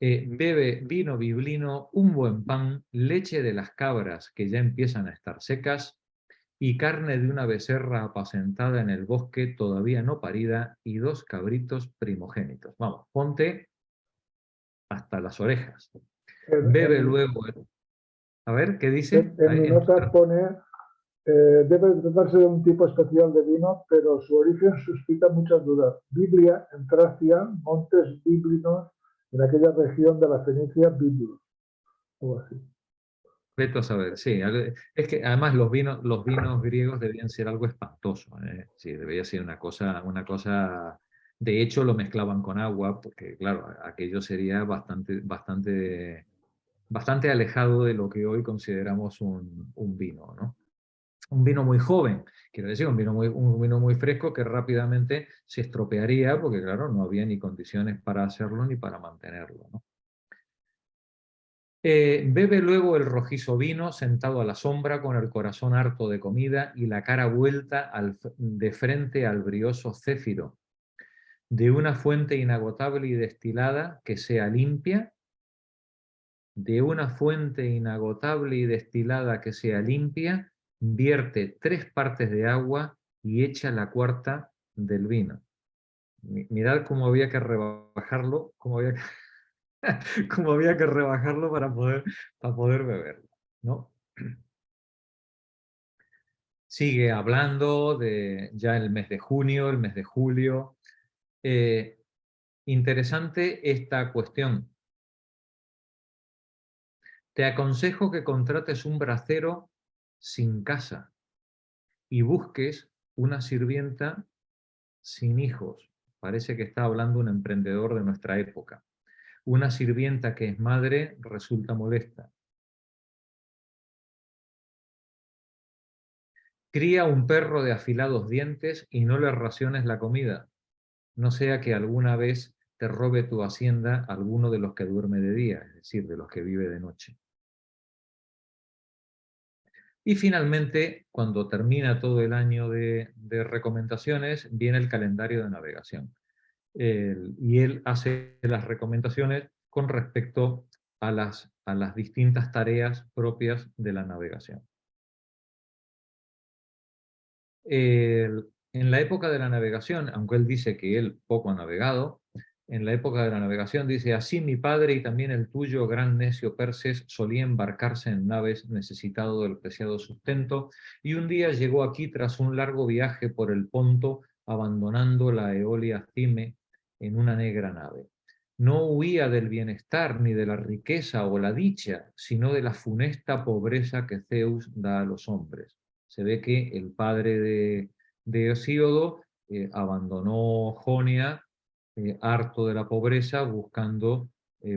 Bebe vino biblino, un buen pan, leche de las cabras que ya empiezan a estar secas, y carne de una becerra apacentada en el bosque todavía no parida, y 2 cabritos primogénitos. Vamos, ponte hasta las orejas. Bebe luego... A ver, ¿qué dice? En mi nota pone, debe tratarse de un tipo especial de vino, pero su origen suscita muchas dudas. Biblia, en Tracia, montes bíblinos, en aquella región de la Fenicia, Biblos, o así. Vete a saber, sí. Es que además los vinos griegos debían ser algo espantoso. Sí, debía ser una cosa... De hecho, lo mezclaban con agua, porque claro, aquello sería bastante alejado de lo que hoy consideramos un vino, ¿no? Un vino muy joven, quiero decir, un vino muy fresco que rápidamente se estropearía, porque claro, no había ni condiciones para hacerlo ni para mantenerlo, ¿no? Bebe luego el rojizo vino, sentado a la sombra, con el corazón harto de comida y la cara vuelta de frente al brioso céfiro, de una fuente inagotable y destilada que sea limpia, vierte 3 partes de agua y echa la 4ª del vino. Mirad cómo había que rebajarlo, cómo había que rebajarlo para poder beberlo, ¿no? Sigue hablando de ya el mes de junio, el mes de julio. Interesante esta cuestión. Te aconsejo que contrates un bracero sin casa y busques una sirvienta sin hijos. Parece que está hablando un emprendedor de nuestra época. Una sirvienta que es madre resulta molesta. Cría un perro de afilados dientes y no le raciones la comida, no sea que alguna vez te robe tu hacienda alguno de los que duerme de día, es decir, de los que vive de noche. Y finalmente, cuando termina todo el año de recomendaciones, viene el calendario de navegación. Y él hace las recomendaciones con respecto a las distintas tareas propias de la navegación. En la época de la navegación, aunque él dice que él poco ha navegado, en la época de la navegación dice: así mi padre y también el tuyo, gran necio Perses, solía embarcarse en naves necesitado del preciado sustento, y un día llegó aquí tras un largo viaje por el Ponto, abandonando la Eolia Cime en una negra nave. No huía del bienestar ni de la riqueza o la dicha, sino de la funesta pobreza que Zeus da a los hombres. Se ve que el padre de Hesíodo abandonó Jonia harto de la pobreza, buscando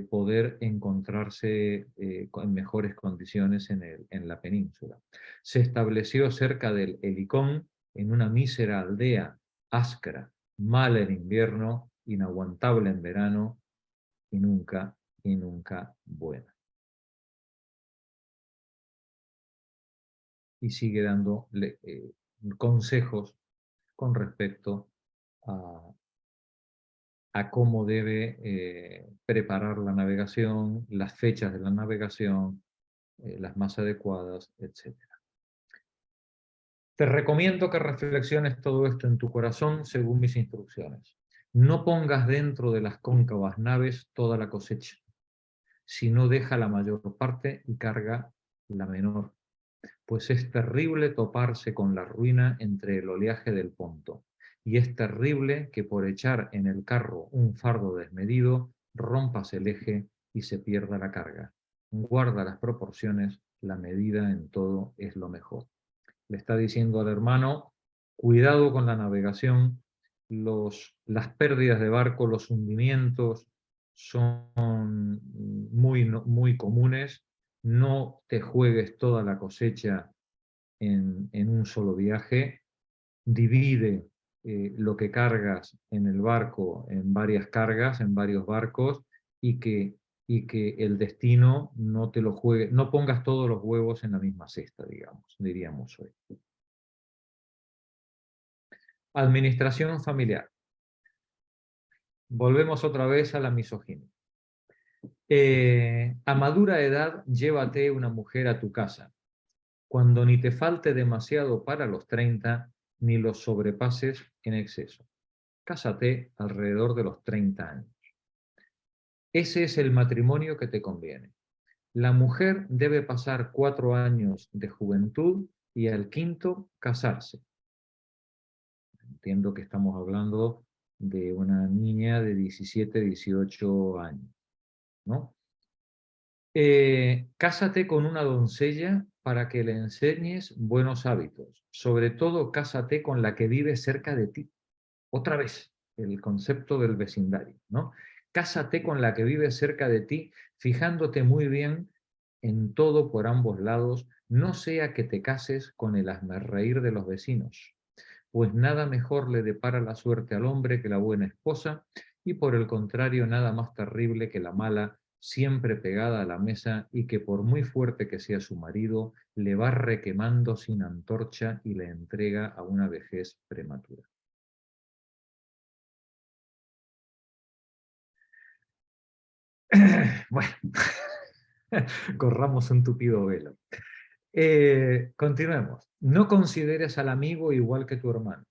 poder encontrarse en mejores condiciones en la península. Se estableció cerca del Helicón, en una mísera aldea, áspera, mala en invierno, inaguantable en verano y nunca buena. Y sigue dando consejos con respecto a cómo debe preparar la navegación, las fechas de la navegación, las más adecuadas, etc. Te recomiendo que reflexiones todo esto en tu corazón según mis instrucciones. No pongas dentro de las cóncavas naves toda la cosecha, sino deja la mayor parte y carga la menor, pues es terrible toparse con la ruina entre el oleaje del Ponto, y es terrible que por echar en el carro un fardo desmedido rompas el eje y se pierda la carga. Guarda las proporciones, la medida en todo es lo mejor. Le está diciendo al hermano: cuidado con la navegación, las pérdidas de barco, los hundimientos son muy comunes. No te juegues toda la cosecha en un solo viaje. Divide lo que cargas en el barco en varias cargas, en varios barcos, y que el destino no te lo juegue, no pongas todos los huevos en la misma cesta, diríamos hoy. Administración familiar. Volvemos otra vez a la misoginia. A madura edad, llévate una mujer a tu casa, cuando ni te falte demasiado para los 30, ni los sobrepases en exceso. Cásate alrededor de los 30 años. Ese es el matrimonio que te conviene. La mujer debe pasar 4 años de juventud y al 5º casarse. Entiendo que estamos hablando de una niña de 17, 18 años, ¿no? Cásate con una doncella para que le enseñes buenos hábitos. Sobre todo, cásate con la que vive cerca de ti. Otra vez, el concepto del vecindario, ¿no? Cásate con la que vive cerca de ti, fijándote muy bien en todo por ambos lados, no sea que te cases con el hazmerreír de los vecinos, pues nada mejor le depara la suerte al hombre que la buena esposa, y por el contrario nada más terrible que la mala, siempre pegada a la mesa y que por muy fuerte que sea su marido, le va requemando sin antorcha y le entrega a una vejez prematura. Bueno, corramos un tupido velo. Continuemos. No consideres al amigo igual que tu hermano.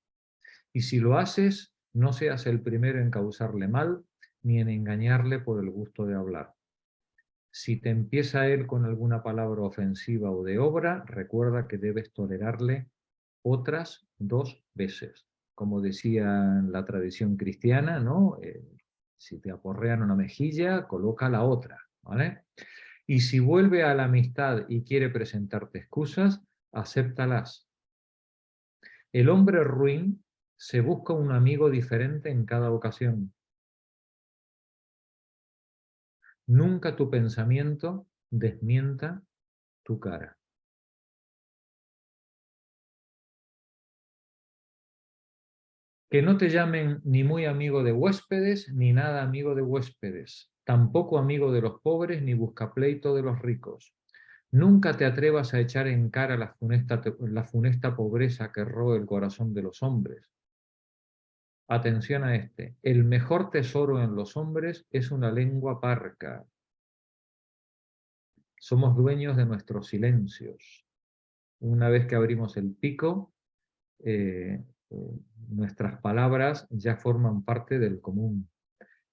Y si lo haces, no seas el primero en causarle mal, ni en engañarle por el gusto de hablar. Si te empieza él con alguna palabra ofensiva o de obra, recuerda que debes tolerarle otras 2 veces. Como decía en la tradición cristiana, ¿no? Si te aporrean una mejilla, coloca la otra, ¿vale? Y si vuelve a la amistad y quiere presentarte excusas, acéptalas. El hombre ruin se busca un amigo diferente en cada ocasión. Nunca tu pensamiento desmienta tu cara. Que no te llamen ni muy amigo de huéspedes, ni nada amigo de huéspedes, tampoco amigo de los pobres, ni buscapleito de los ricos. Nunca te atrevas a echar en cara la funesta pobreza que roe el corazón de los hombres. Atención a este. El mejor tesoro en los hombres es una lengua parca. Somos dueños de nuestros silencios. Una vez que abrimos el pico, nuestras palabras ya forman parte del común.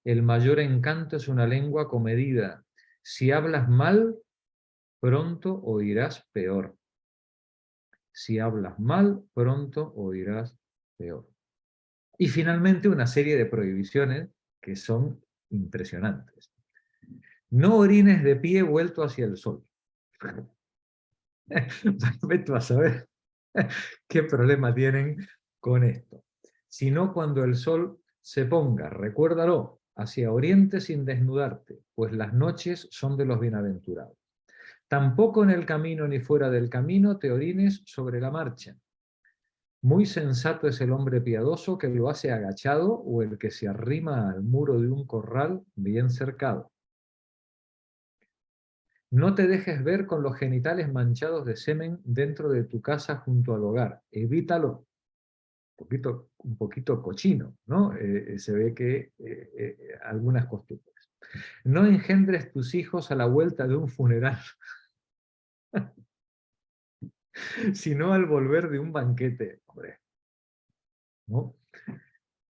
El mayor encanto es una lengua comedida. Si hablas mal, pronto oirás peor. Si hablas mal, pronto oirás peor. Y finalmente una serie de prohibiciones que son impresionantes. No orines de pie vuelto hacia el sol. Vete a saber qué problema tienen con esto. Sino cuando el sol se ponga, recuérdalo, hacia oriente sin desnudarte, pues las noches son de los bienaventurados. Tampoco en el camino ni fuera del camino te orines sobre la marcha. Muy sensato es el hombre piadoso que lo hace agachado o el que se arrima al muro de un corral bien cercado. No te dejes ver con los genitales manchados de semen dentro de tu casa junto al hogar. Evítalo. Un poquito cochino, ¿no? Se ve que algunas costumbres. No engendres tus hijos a la vuelta de un funeral, sino al volver de un banquete. Hombre, ¿no?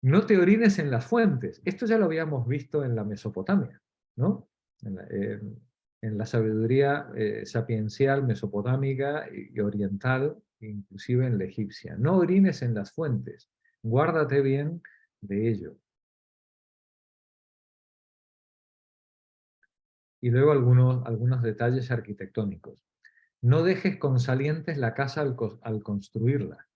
No te orines en las fuentes. Esto ya lo habíamos visto en la Mesopotamia, ¿no? En la sabiduría sapiencial mesopotámica y oriental, inclusive en la egipcia. No orines en las fuentes. Guárdate bien de ello. Y luego algunos detalles arquitectónicos. No dejes con salientes la casa al construirla.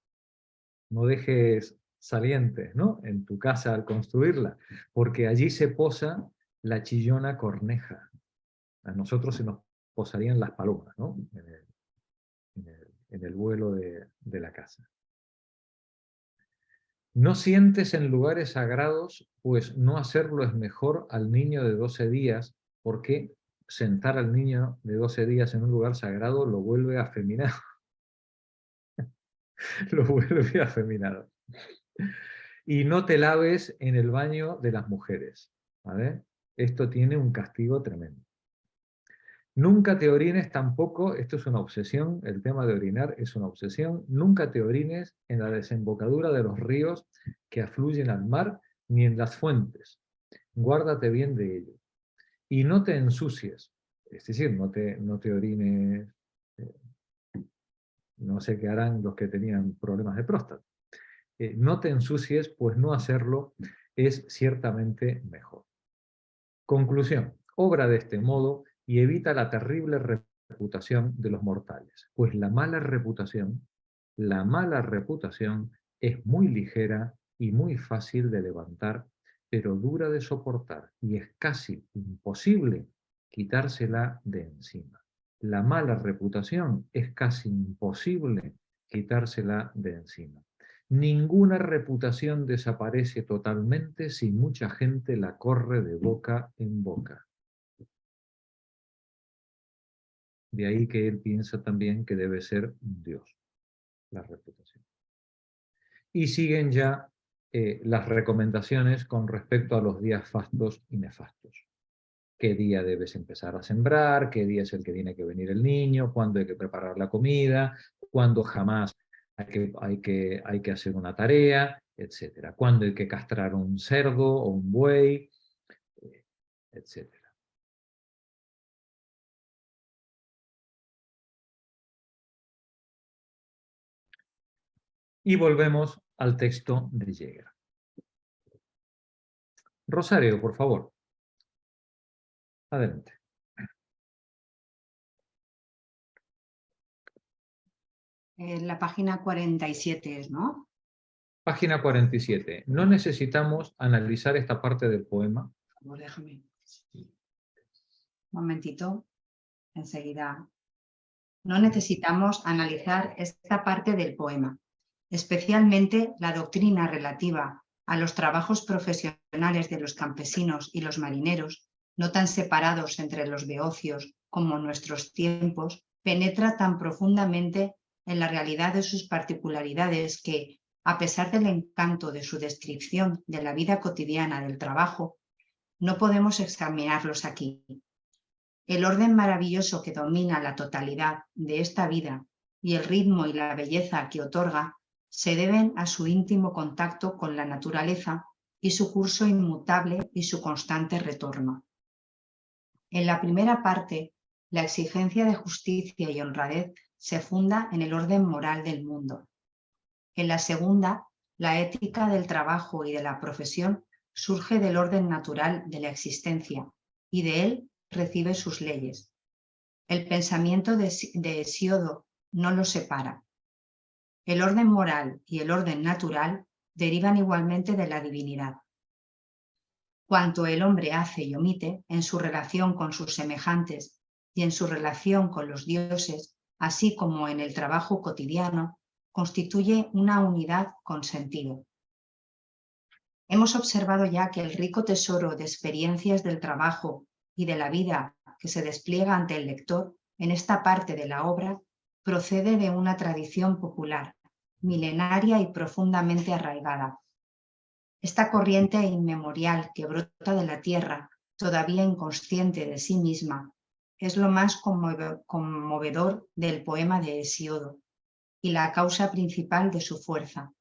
No dejes salientes, ¿no? En tu casa al construirla, porque allí se posa la chillona corneja. A nosotros se nos posarían las palomas, ¿no? En el vuelo de la casa. No sientes en lugares sagrados, pues no hacerlo es mejor al niño de 12 días, porque sentar al niño de 12 días en un lugar sagrado lo vuelve afeminado. Lo vuelve afeminado. Y no te laves en el baño de las mujeres, ¿vale? Esto tiene un castigo tremendo. Nunca te orines tampoco, esto es una obsesión, el tema de orinar es una obsesión, nunca te orines en la desembocadura de los ríos que afluyen al mar, ni en las fuentes. Guárdate bien de ello. Y no te ensucies, es decir, no te orines, no sé qué harán los que tenían problemas de próstata. No te ensucies, pues no hacerlo es ciertamente mejor. Conclusión, obra de este modo y evita la terrible reputación de los mortales, pues la mala reputación es muy ligera y muy fácil de levantar, pero dura de soportar y es casi imposible quitársela de encima. La mala reputación es casi imposible quitársela de encima. Ninguna reputación desaparece totalmente si mucha gente la corre de boca en boca. De ahí que él piensa también que debe ser un dios, la reputación. Y siguen ya las recomendaciones con respecto a los días fastos y nefastos. qué día debes empezar a sembrar, qué día es el que tiene que venir el niño, cuándo hay que preparar la comida, cuándo jamás hay que hacer una tarea, etc. Cuándo hay que castrar un cerdo o un buey, etc. Y volvemos al texto de Jäger. Rosario, por favor. Adelante. La página 47 es, ¿no? Página 47. No necesitamos analizar esta parte del poema. Por favor, déjame. Un momentito. Enseguida. No necesitamos analizar esta parte del poema, especialmente la doctrina relativa a los trabajos profesionales de los campesinos y los marineros, no tan separados entre los beocios como nuestros tiempos, penetra tan profundamente en la realidad de sus particularidades que, a pesar del encanto de su descripción de la vida cotidiana del trabajo, no podemos examinarlos aquí. El orden maravilloso que domina la totalidad de esta vida y el ritmo y la belleza que otorga se deben a su íntimo contacto con la naturaleza y su curso inmutable y su constante retorno. En la primera parte, la exigencia de justicia y honradez se funda en el orden moral del mundo. En la segunda, la ética del trabajo y de la profesión surge del orden natural de la existencia y de él recibe sus leyes. El pensamiento de Hesíodo no los separa. El orden moral y el orden natural derivan igualmente de la divinidad. Cuanto el hombre hace y omite en su relación con sus semejantes y en su relación con los dioses, así como en el trabajo cotidiano, constituye una unidad con sentido. Hemos observado ya que el rico tesoro de experiencias del trabajo y de la vida que se despliega ante el lector en esta parte de la obra procede de una tradición popular, milenaria y profundamente arraigada. Esta corriente inmemorial que brota de la tierra, todavía inconsciente de sí misma, es lo más conmovedor del poema de Hesíodo y la causa principal de su fuerza.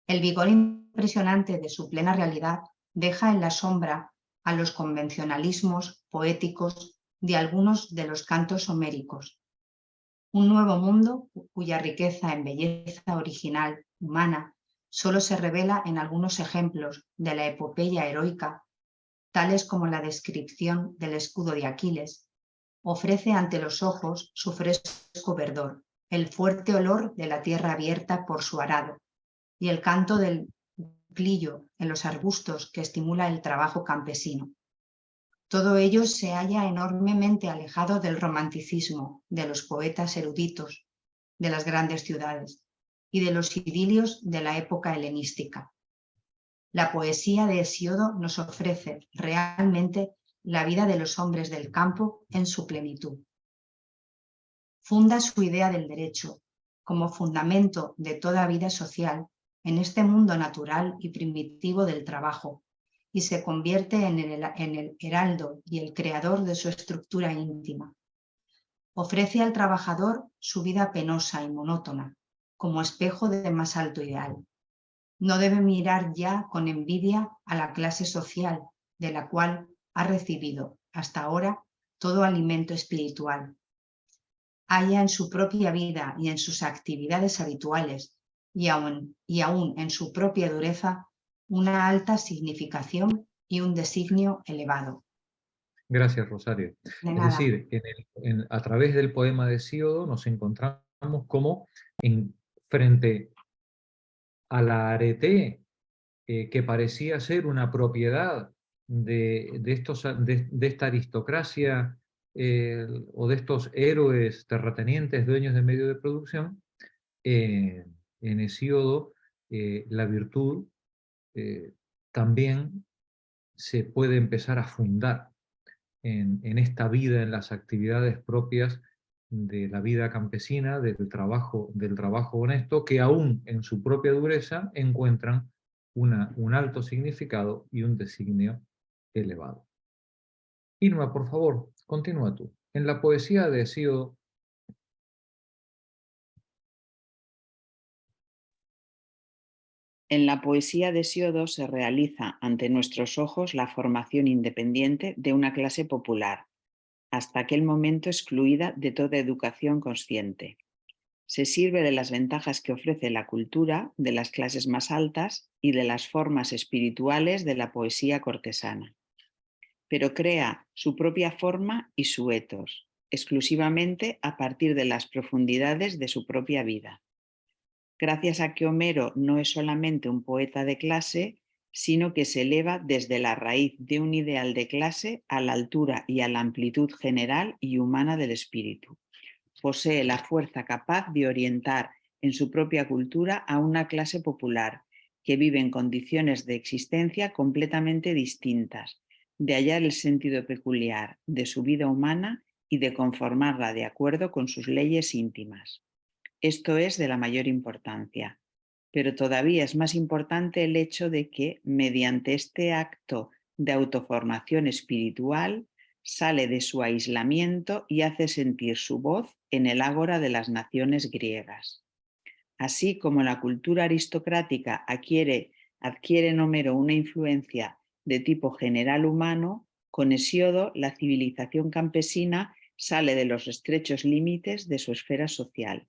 El vigor impresionante de su plena realidad deja en la sombra a los convencionalismos poéticos de algunos de los cantos homéricos. Un nuevo mundo cuya riqueza en belleza original, humana, solo se revela en algunos ejemplos de la epopeya heroica, tales como la descripción del escudo de Aquiles, ofrece ante los ojos su fresco verdor, el fuerte olor de la tierra abierta por su arado y el canto del clillo en los arbustos que estimula el trabajo campesino. Todo ello se halla enormemente alejado del romanticismo de los poetas eruditos de las grandes ciudades y de los idilios de la época helenística. La poesía de Hesíodo nos ofrece realmente la vida de los hombres del campo en su plenitud. Funda su idea del derecho como fundamento de toda vida social en este mundo natural y primitivo del trabajo, y se convierte en el heraldo y el creador de su estructura íntima. Ofrece al trabajador su vida penosa y monótona, como espejo de más alto ideal. No debe mirar ya con envidia a la clase social de la cual ha recibido hasta ahora todo alimento espiritual. Halla en su propia vida y en sus actividades habituales, y aún en su propia dureza, una alta significación y un designio elevado. Gracias, Rosario. De Es nada. decir, a través del poema de Hesíodo nos encontramos como frente a la arete que parecía ser una propiedad de esta aristocracia o de estos héroes terratenientes dueños de medios de producción, en Hesíodo la virtud también se puede empezar a fundar en esta vida, en las actividades propias de la vida campesina, del trabajo honesto, que aún en su propia dureza encuentran un alto significado y un designio elevado. Irma, por favor, continúa tú. En la poesía de Hesíodo, En la poesía de Hesíodo se realiza ante nuestros ojos la formación independiente de una clase popular, hasta aquel momento excluida de toda educación consciente. Se sirve de las ventajas que ofrece la cultura de las clases más altas y de las formas espirituales de la poesía cortesana, pero crea su propia forma y su etos, exclusivamente a partir de las profundidades de su propia vida. Gracias a que Homero no es solamente un poeta de clase, sino que se eleva desde la raíz de un ideal de clase a la altura y a la amplitud general y humana del espíritu. Posee la fuerza capaz de orientar en su propia cultura a una clase popular que vive en condiciones de existencia completamente distintas, de hallar el sentido peculiar de su vida humana y de conformarla de acuerdo con sus leyes íntimas. Esto es de la mayor importancia, pero todavía es más importante el hecho de que, mediante este acto de autoformación espiritual, sale de su aislamiento y hace sentir su voz en el ágora de las naciones griegas. Así como la cultura aristocrática adquiere en Homero una influencia de tipo general humano, con Hesíodo la civilización campesina sale de los estrechos límites de su esfera social.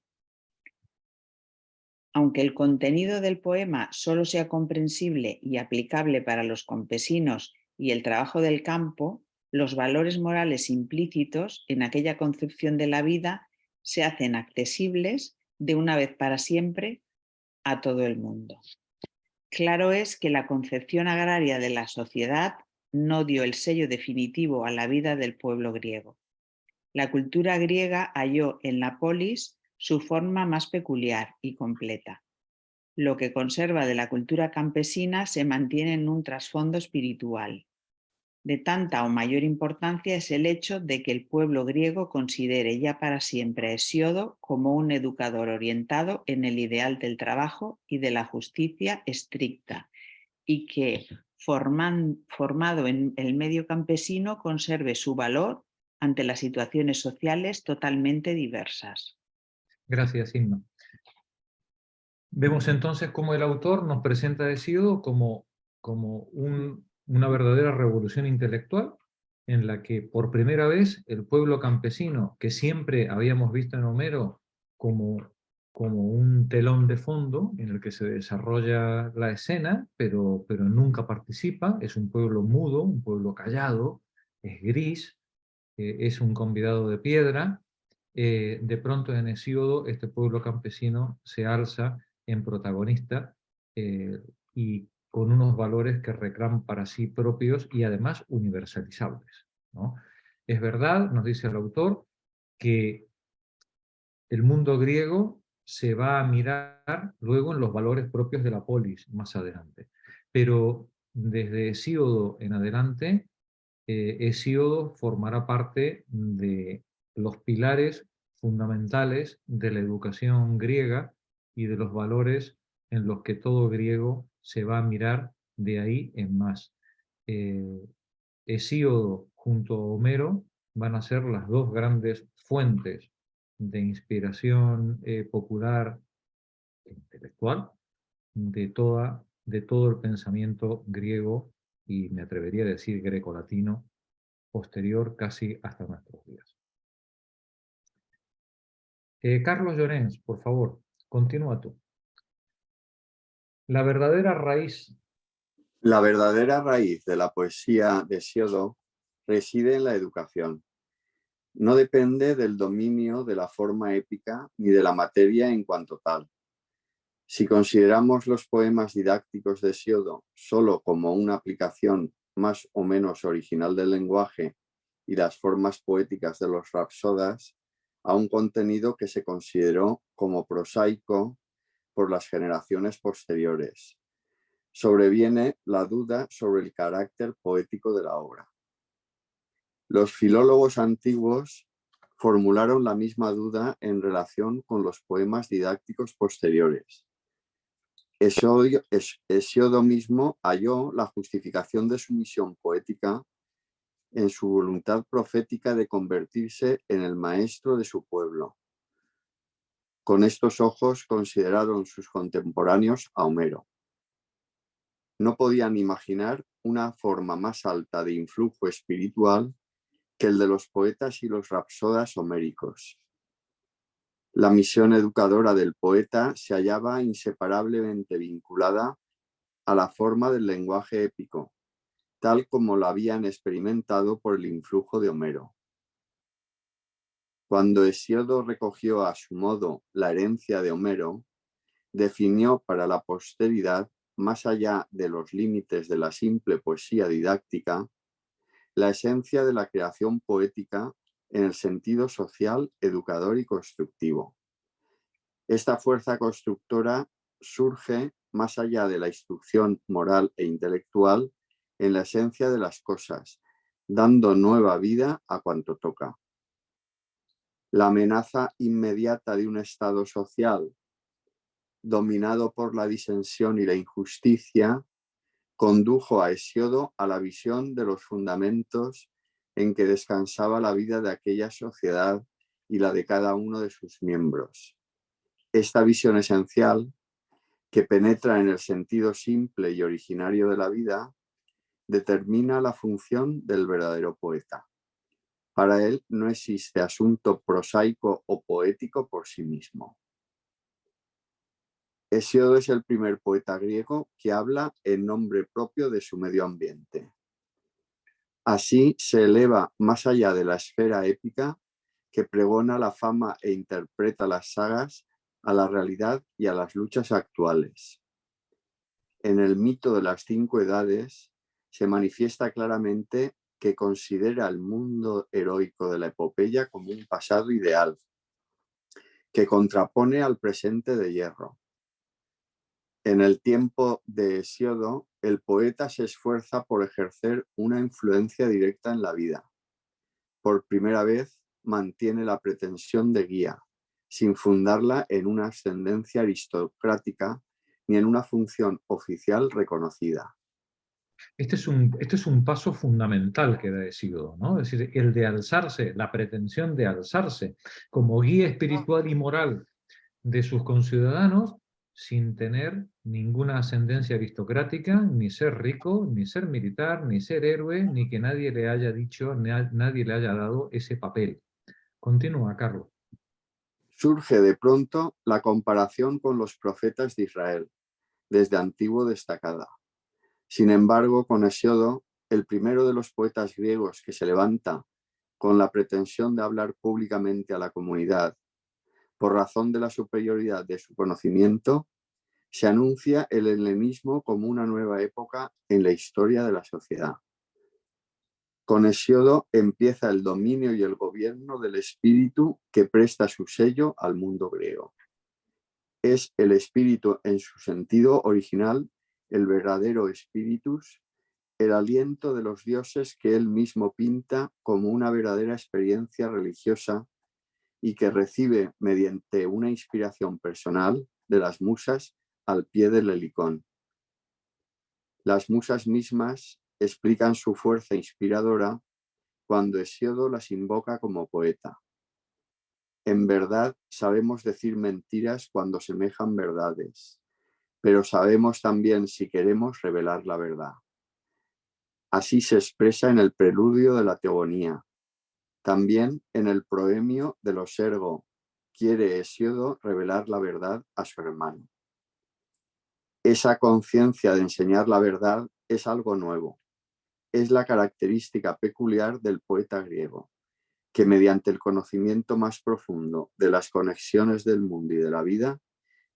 Aunque el contenido del poema solo sea comprensible y aplicable para los campesinos y el trabajo del campo, los valores morales implícitos en aquella concepción de la vida se hacen accesibles de una vez para siempre a todo el mundo. Claro es que la concepción agraria de la sociedad no dio el sello definitivo a la vida del pueblo griego. La cultura griega halló en la polis su forma más peculiar y completa. Lo que conserva de la cultura campesina se mantiene en un trasfondo espiritual. De tanta o mayor importancia es el hecho de que el pueblo griego considere ya para siempre a Hesíodo como un educador orientado en el ideal del trabajo y de la justicia estricta, y que, formado en el medio campesino, conserve su valor ante las situaciones sociales totalmente diversas. gracias, Irma. Vemos entonces cómo el autor nos presenta a Hesíodo como una verdadera revolución intelectual, en la que por primera vez el pueblo campesino, que siempre habíamos visto en Homero como un telón de fondo en el que se desarrolla la escena, pero nunca participa, es un pueblo mudo, un pueblo callado, es gris, es un convidado de piedra. De pronto en Hesíodo este pueblo campesino se alza en protagonista y con unos valores que reclaman para sí propios y además universalizables, ¿no? Es verdad, nos dice el autor, que el mundo griego se va a mirar luego en los valores propios de la polis más adelante, pero desde Hesíodo en adelante, Hesíodo formará parte de los pilares fundamentales de la educación griega y de los valores en los que todo griego se va a mirar de ahí en más. Hesíodo junto a Homero van a ser las dos grandes fuentes de inspiración popular e intelectual de todo el pensamiento griego, y me atrevería a decir grecolatino, posterior casi hasta nuestros días. Carlos Llorens, por favor, continúa tú. La verdadera raíz de la poesía de Hesíodo reside en la educación. No depende del dominio de la forma épica ni de la materia en cuanto tal. Si consideramos los poemas didácticos de Hesíodo solo como una aplicación más o menos original del lenguaje y las formas poéticas de los rapsodas, a un contenido que se consideró como prosaico por las generaciones posteriores, sobreviene la duda sobre el carácter poético de la obra. Los filólogos antiguos formularon la misma duda en relación con los poemas didácticos posteriores. Hesíodo mismo halló la justificación de su misión poética en su voluntad profética de convertirse en el maestro de su pueblo. Con estos ojos consideraron sus contemporáneos a Homero. No podían imaginar una forma más alta de influjo espiritual que el de los poetas y los rapsodas homéricos. La misión educadora del poeta se hallaba inseparablemente vinculada a la forma del lenguaje épico, tal como lo habían experimentado por el influjo de Homero. Cuando Hesíodo recogió a su modo la herencia de Homero, definió para la posteridad, más allá de los límites de la simple poesía didáctica, la esencia de la creación poética en el sentido social, educador y constructivo. Esta fuerza constructora surge más allá de la instrucción moral e intelectual en la esencia de las cosas, dando nueva vida a cuanto toca. La amenaza inmediata de un estado social dominado por la disensión y la injusticia condujo a Hesíodo a la visión de los fundamentos en que descansaba la vida de aquella sociedad y la de cada uno de sus miembros. Esta visión esencial, que penetra en el sentido simple y originario de la vida, determina la función del verdadero poeta. Para él no existe asunto prosaico o poético por sí mismo. Hesíodo es el primer poeta griego que habla en nombre propio de su medio ambiente. Así se eleva más allá de la esfera épica que pregona la fama e interpreta las sagas a la realidad y a las luchas actuales. En el mito de las 5 edades se manifiesta claramente que considera el mundo heroico de la epopeya como un pasado ideal, que contrapone al presente de hierro. En el tiempo de Hesíodo, el poeta se esfuerza por ejercer una influencia directa en la vida. Por primera vez mantiene la pretensión de guía, sin fundarla en una ascendencia aristocrática ni en una función oficial reconocida. Este es un paso fundamental que da Hesíodo, ¿no? Es decir, el de alzarse, la pretensión de alzarse como guía espiritual y moral de sus conciudadanos sin tener ninguna ascendencia aristocrática, ni ser rico, ni ser militar, ni ser héroe, ni que nadie le haya dicho, nadie le haya dado ese papel. Continúa, Carlos. Surge de pronto la comparación con los profetas de Israel, desde antiguo destacada. Sin embargo, con Hesíodo, el primero de los poetas griegos que se levanta con la pretensión de hablar públicamente a la comunidad, por razón de la superioridad de su conocimiento, se anuncia el helenismo como una nueva época en la historia de la sociedad. Con Hesíodo empieza el dominio y el gobierno del espíritu que presta su sello al mundo griego. Es el espíritu en su sentido original, el verdadero espíritus, el aliento de los dioses que él mismo pinta como una verdadera experiencia religiosa y que recibe mediante una inspiración personal de las musas al pie del Helicón. Las musas mismas explican su fuerza inspiradora cuando Hesíodo las invoca como poeta. En verdad sabemos decir mentiras cuando semejan verdades, pero sabemos también, si queremos, revelar la verdad. Así se expresa en el preludio de la Teogonía. También en el proemio de los Ergo quiere Hesíodo revelar la verdad a su hermano. Esa conciencia de enseñar la verdad es algo nuevo. Es la característica peculiar del poeta griego, que mediante el conocimiento más profundo de las conexiones del mundo y de la vida,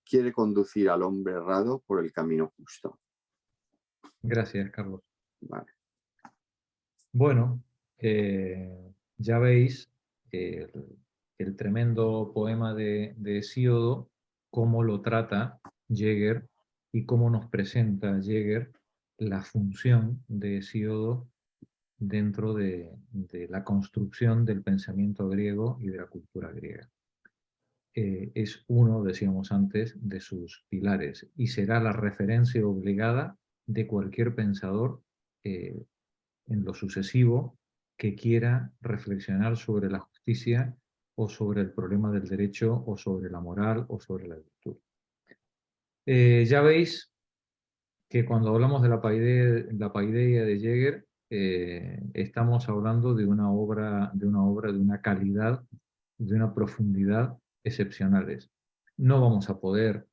quiere conducir al hombre errado por el camino justo. Gracias, Carlos. Vale. Bueno, ya veis el tremendo poema de Hesíodo, cómo lo trata Jäger y cómo nos presenta Jäger la función de Hesíodo dentro de la construcción del pensamiento griego y de la cultura griega. Es uno, decíamos antes, de sus pilares y será la referencia obligada de cualquier pensador en lo sucesivo que quiera reflexionar sobre la justicia o sobre el problema del derecho o sobre la moral o sobre la virtud. Ya veis que cuando hablamos de la paideia de Jäger, estamos hablando de una obra de una calidad, de una profundidad excepcionales. No vamos a poder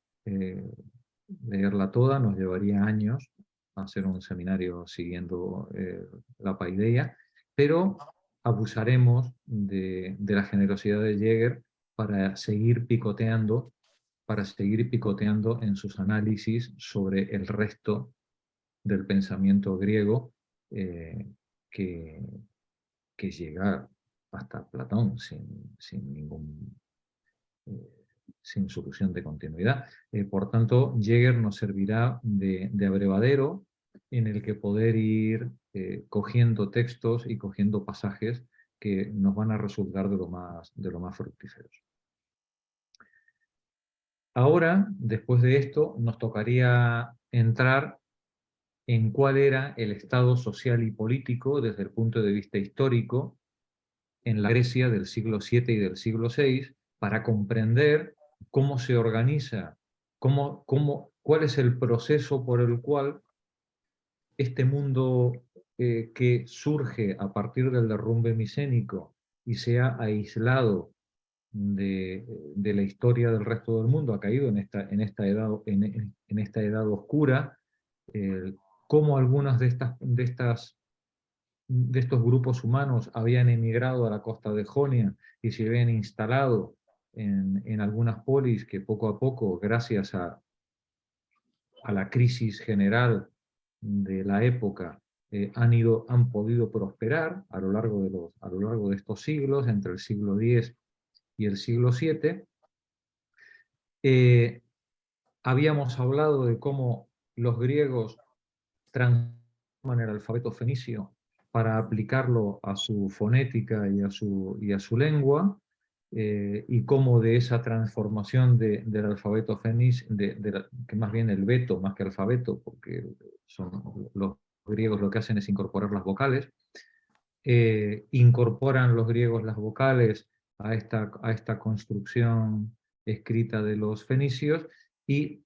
leerla toda, nos llevaría años hacer un seminario siguiendo la paideia, pero abusaremos de la generosidad de Jäger para seguir picoteando en sus análisis sobre el resto del pensamiento griego que llega hasta Platón sin solución de continuidad. Por tanto, Jäger nos servirá de abrevadero en el que poder ir cogiendo textos y cogiendo pasajes que nos van a resultar de lo más fructíferos. Ahora, después de esto, nos tocaría entrar en cuál era el estado social y político desde el punto de vista histórico en la Grecia del siglo VII y del siglo VI, para comprender cómo se organiza, cuál es el proceso por el cual este mundo que surge a partir del derrumbe micénico y se ha aislado de la historia del resto del mundo, ha caído en esta edad oscura, cómo algunas de estos grupos humanos habían emigrado a la costa de Jonia y se habían instalado en algunas polis que poco a poco, gracias a la crisis general de la época, han podido prosperar a lo largo de estos siglos, entre el siglo X y el siglo VII. Habíamos hablado de cómo los griegos transforman el alfabeto fenicio para aplicarlo a su fonética y a su lengua, y cómo de esa transformación del alfabeto fenicio, que más bien el veto más que alfabeto, porque los griegos lo que hacen es incorporar las vocales, incorporan los griegos las vocales a esta construcción escrita de los fenicios y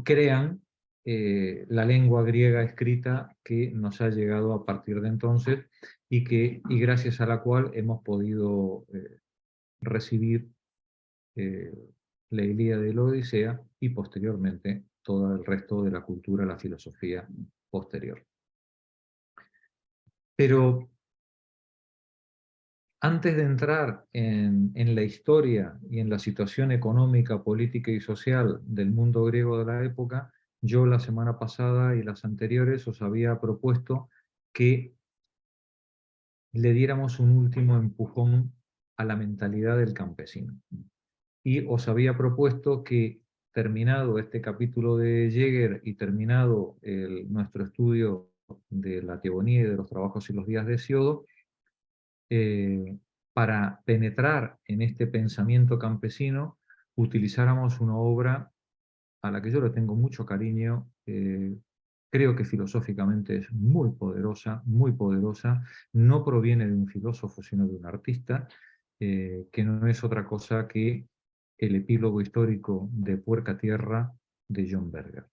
crean la lengua griega escrita que nos ha llegado a partir de entonces y gracias a la cual hemos podido recibir la Ilíada y la Odisea y posteriormente todo el resto de la cultura, la filosofía posterior. Pero antes de entrar en la historia y en la situación económica, política y social del mundo griego de la época, yo la semana pasada y las anteriores os había propuesto que le diéramos un último empujón a la mentalidad del campesino. Y os había propuesto que, terminado este capítulo de Jäger y terminado nuestro estudio de la teogonía y de los trabajos y los días de Hesiodo, para penetrar en este pensamiento campesino, utilizáramos una obra a la que yo le tengo mucho cariño, creo que filosóficamente es muy poderosa, no proviene de un filósofo sino de un artista, que no es otra cosa que el epílogo histórico de Puerca Tierra de John Berger.